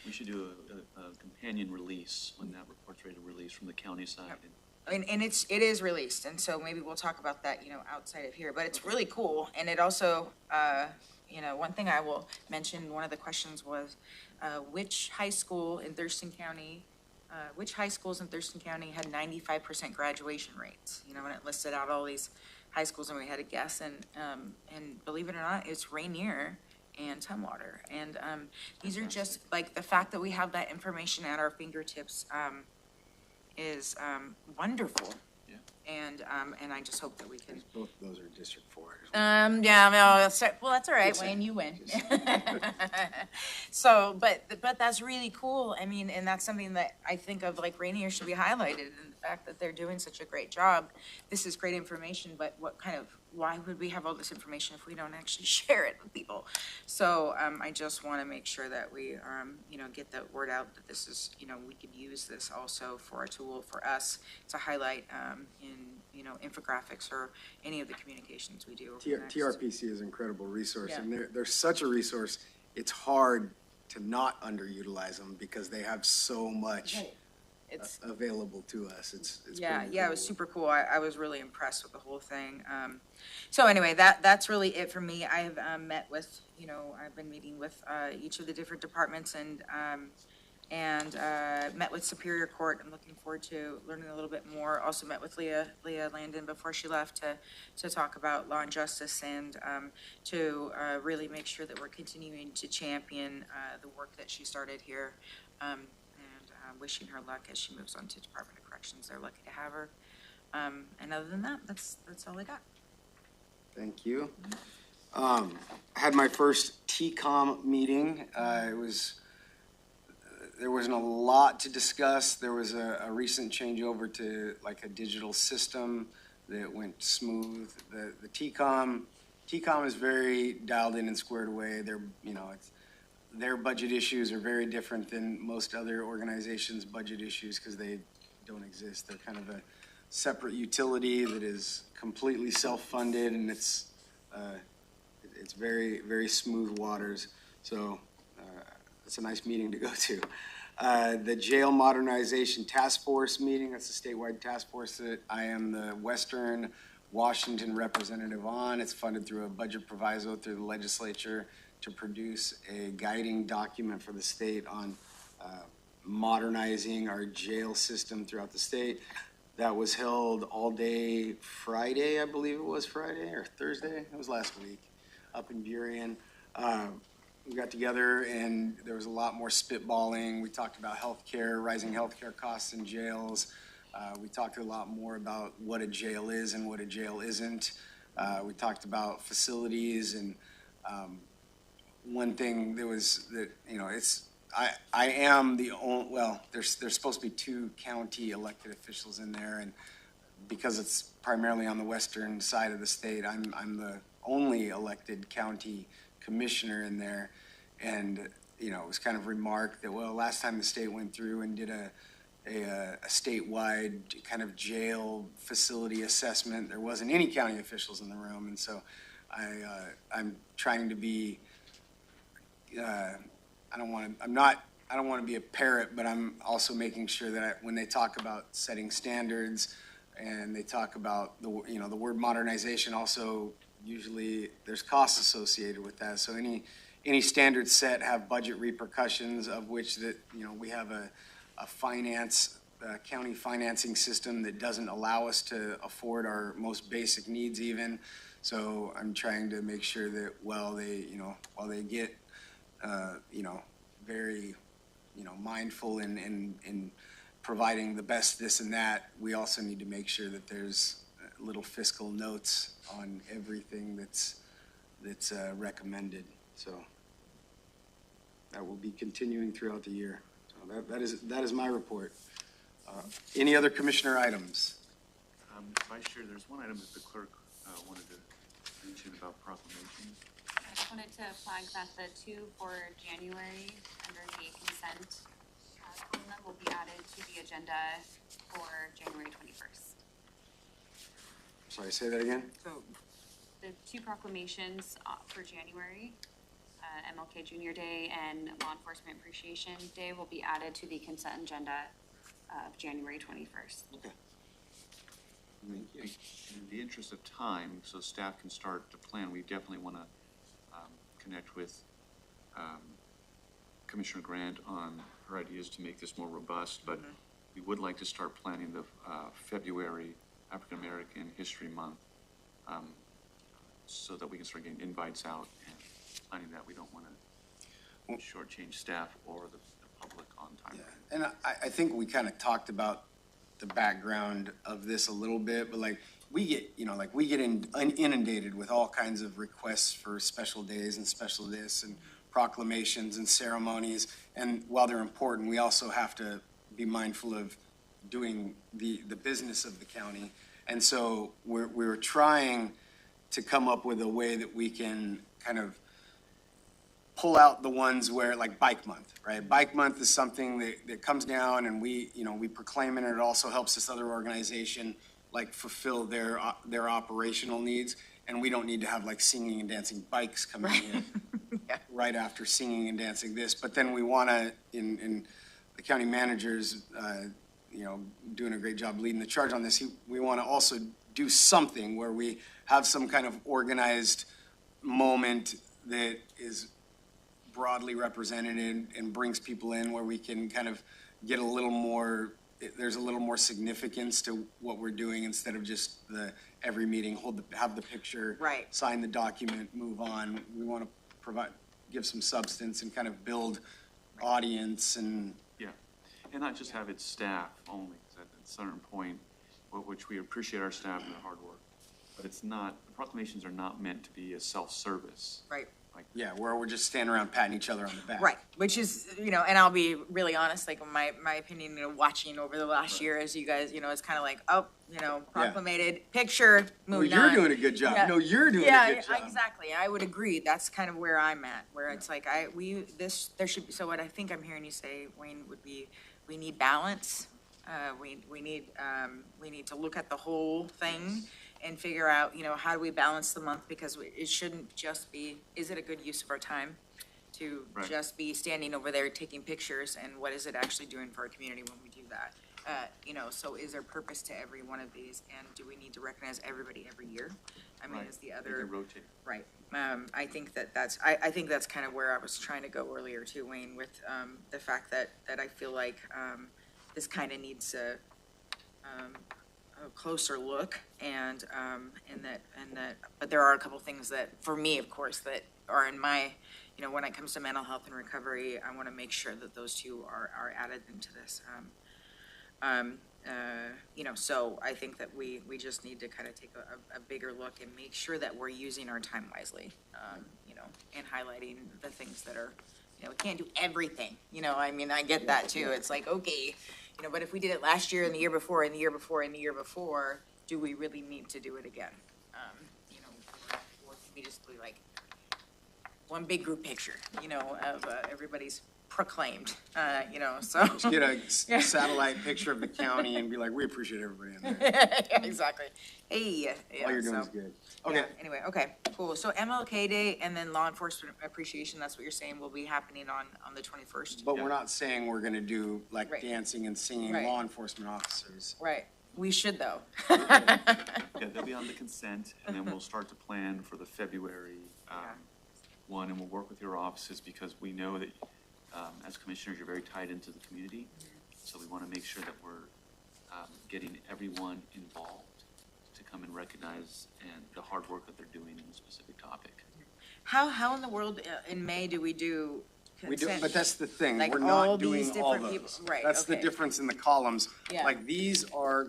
We should do a companion release when that report's ready to release from the county side. Yep. And it is released, and so maybe we'll talk about that, you know, outside of here, but it's really cool. And it also, you know, one thing I will mention, one of the questions was, which schools in Thurston County had 95% graduation rates? You know, and it listed out all these high schools, and we had to guess, and believe it or not, it's Rainier and Tumwater. And these are just, like, the fact that we have that information at our fingertips, is wonderful. Yeah. And I just hope that we can. Both of those are District 4. Yeah, no, that's all right, Wayne, you win. So, but that's really cool. I mean, and that's something that I think of, like, Rainier should be highlighted, and the fact that they're doing such a great job. This is great information, but why would we have all this information if we don't actually share it with people? So, I just want to make sure that we, you know, get the word out that this is, you know, we could use this also for a tool for us to highlight, in, you know, infographics or any of the communications we do. TRPC is an incredible resource, Yeah. and they're such a resource. It's hard to not underutilize them because they have so much Right. It's available to us. It's yeah, pretty it was incredible. super cool. I was really impressed with the whole thing. So anyway, that's really it for me. I have met with, you know, I've been meeting with each of the different departments, and met with Superior Court. I'm looking forward to learning a little bit more. Also met with Leah Landon before she left to talk about law and justice, and to really make sure that we're continuing to champion the work that she started here. Wishing her luck as she moves on to Department of Corrections. They're lucky to have her. And other than that, that's all I got. Thank you. I had my first TCOM meeting. There wasn't a lot to discuss. There was a recent changeover to like a digital system that went smooth. The TCOM is very dialed in and squared away. Their budget issues are very different than most other organizations' budget issues because they don't exist. They're kind of a separate utility that is completely self-funded, and it's very, very smooth waters. So it's a nice meeting to go to. The Jail Modernization Task Force meeting, that's a statewide task force that I am the Western Washington representative on. It's funded through a budget proviso through the legislature to produce a guiding document for the state on modernizing our jail system throughout the state. That was held all day Friday, I believe it was Friday or Thursday. It was last week up in Burien. We got together and there was a lot more spitballing. We talked about healthcare, rising healthcare costs in jails. We talked a lot more about what a jail is and what a jail isn't. We talked about facilities, and one thing there was that, you know, I am the only, well, there's supposed to be 2 county elected officials in there, and because it's primarily on the western side of the state, I'm the only elected county commissioner in there. And you know, it was kind of remarked that, well, last time the state went through and did a statewide kind of jail facility assessment, there wasn't any county officials in the room. And so I'm trying to be, I don't want to be a parrot, but I'm also making sure that when they talk about setting standards and they talk about the word modernization, also usually there's costs associated with that. So any standards set have budget repercussions, of which that, we have a county financing system that doesn't allow us to afford our most basic needs even. So I'm trying to make sure that while they get, very, mindful in providing the best this and that, we also need to make sure that there's little fiscal notes on everything that's recommended. So that will be continuing throughout the year. So that is my report. Any other commissioner items? Vice Chair, there's one item that the clerk wanted to mention about proclamations. I just wanted to flag that the two for January under the consent column will be added to the agenda for January 21st. Sorry, say that again? So the two proclamations for January, MLK Junior Day and Law Enforcement Appreciation Day, will be added to the consent agenda of January 21st. Okay. In the interest of time, so staff can start to plan, we definitely want to connect with Commissioner Grant on her ideas to make this more robust, but we would like to start planning the February African American History Month so that we can start getting invites out and planning that. We don't want to shortchange staff or the public on time. Yeah. And I think we kind of talked about the background of this a little bit, but we get inundated with all kinds of requests for special days and special this and proclamations and ceremonies. And while they're important, we also have to be mindful of doing the business of the county. And so we're trying to come up with a way that we can kind of pull out the ones where, like Bike Month, right? Bike Month is something that comes down and we proclaim it, and it also helps this other organization fulfill their operational needs. And we don't need to have singing and dancing bikes coming in right after singing and dancing this. But then we want to, in the county manager's, doing a great job leading the charge on this. We want to also do something where we have some kind of organized moment that is broadly represented and brings people in, where we can kind of get there's a little more significance to what we're doing, instead of just every meeting, have the picture, right, sign the document, move on. We want to give some substance and kind of build audience and. Yeah, and not just have it staff only, because at a certain point, which we appreciate our staff and their hard work, but the proclamations are not meant to be a self-service. Right. Yeah, where we're just standing around patting each other on the back. Right, which is, and I'll be really honest, my opinion, watching over the last year, as you guys, it's kind of proclamated, picture, moving on. Well, you're doing a good job. Yeah. No, you're doing a good job. Yeah, exactly. I would agree. That's kind of where I'm at, where it's there should be, so what I think I'm hearing you say, Wayne, would be, we need balance. We need to look at the whole thing and figure out, how do we balance the month? Because it shouldn't just be, is it a good use of our time to just be standing over there taking pictures, and what is it actually doing for our community when we do that? So is there purpose to every one of these, and do we need to recognize everybody every year? I mean, is the other. Rotate. Right. I think I think that's kind of where I was trying to go earlier too, Wayne, with the fact that I feel like this kind of needs a closer look, and that, but there are a couple things that, for me, of course, that are in my, when it comes to mental health and recovery, I want to make sure that those two are added into this. So I think that we just need to kind of take a bigger look and make sure that we're using our time wisely, and highlighting the things that are, we can't do everything, I mean, I get that too. It's like, okay, but if we did it last year and the year before and the year before and the year before, do we really need to do it again? Or can we just be one big group picture, you know, of everybody's proclaimed, you know, so. Just get a satellite picture of the county and be like, we appreciate everybody in there. Yeah, exactly. Hey, All you're doing so- is good. yeah, Okay, anyway, okay, cool. So MLK Day and then Law Enforcement Appreciation, that's what you're saying will be happening on the 21st? but we're not saying we're gonna do like Right. dancing and singing Right. law enforcement officers. Right. We should though. Yeah, they'll be on the consent, and then we'll start to plan for the February one, and we'll work with your offices, because we know that, as commissioners, you're very tied into the community. So we want to make sure that we're getting everyone involved to come and recognize and the hard work that they're doing in a specific topic. How in the world in May do we do We do, consent? but that's the thing, Like we're all not these doing all different those. people- right, That's the okay. difference in the columns. Yeah. Like, these are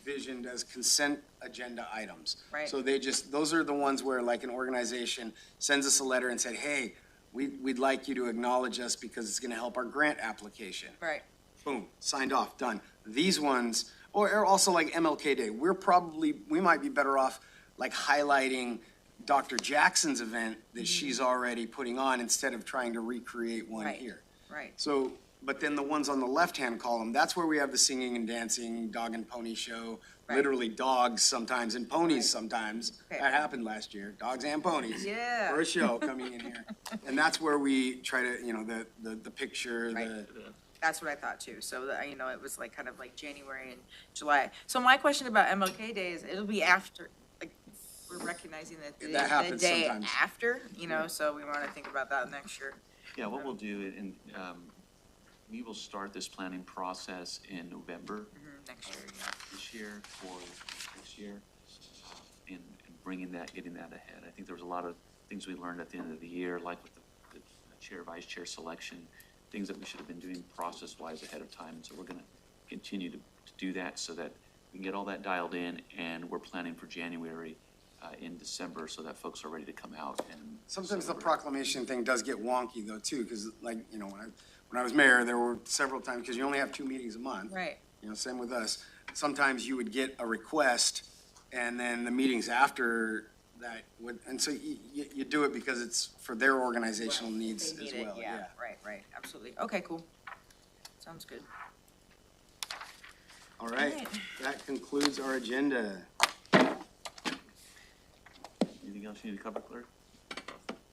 visioned as consent agenda items. Right. So those are the ones where like an organization sends us a letter and said, hey, we'd like you to acknowledge us because it's gonna help our grant application. Right. Boom, signed off, done. These ones, or also like MLK Day, we might be better off like highlighting Dr. Jackson's event that she's already putting on instead of trying to recreate one Right. here. Right. So, but then the ones on the left-hand column, that's where we have the singing and dancing, dog and pony show, Right. literally dogs sometimes and ponies sometimes. Okay. That happened last year, dogs and ponies. Yeah. For a show coming in here. And that's where we try to, you know, the picture, Right. the, That's what I thought too. So, you know, it was like kind of like January and July. So my question about MLK Day is it'll be after, like, we're recognizing the That happens day sometimes. after, you know, so we want to think about that next year. Yeah, what we'll do, and we will start this planning process in November Next year, yeah. this year for next year, and bringing that, getting that ahead. I think there was a lot of things we learned at the end of the year, like with the chair, vice chair selection, things that we should have been doing process-wise ahead of time. And so we're gonna continue to do that so that we can get all that dialed in, and we're planning for January in December so that folks are ready to come out and. sometimes the celebrate. proclamation thing does get wonky though too, because like, you know, when I was mayor, there were several times, because you only have 2 meetings a month. Right. You know, same with us. Sometimes you would get a request and then the meetings after that would, and so you do it because it's for their organizational needs They as need it, well, yeah. Right, absolutely. Okay, cool. Sounds good. All right, Alright. that concludes our agenda. Anything else you need to cover, clerk?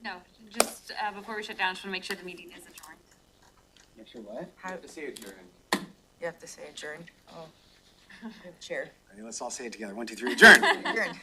No, just before we shut down, just want to make sure the meeting is adjourned. Make sure what? How, To say adjourn. you have to say adjourn. Oh, chair. Let's all say it together. 1, 2, 3, adjourn. Adjourn.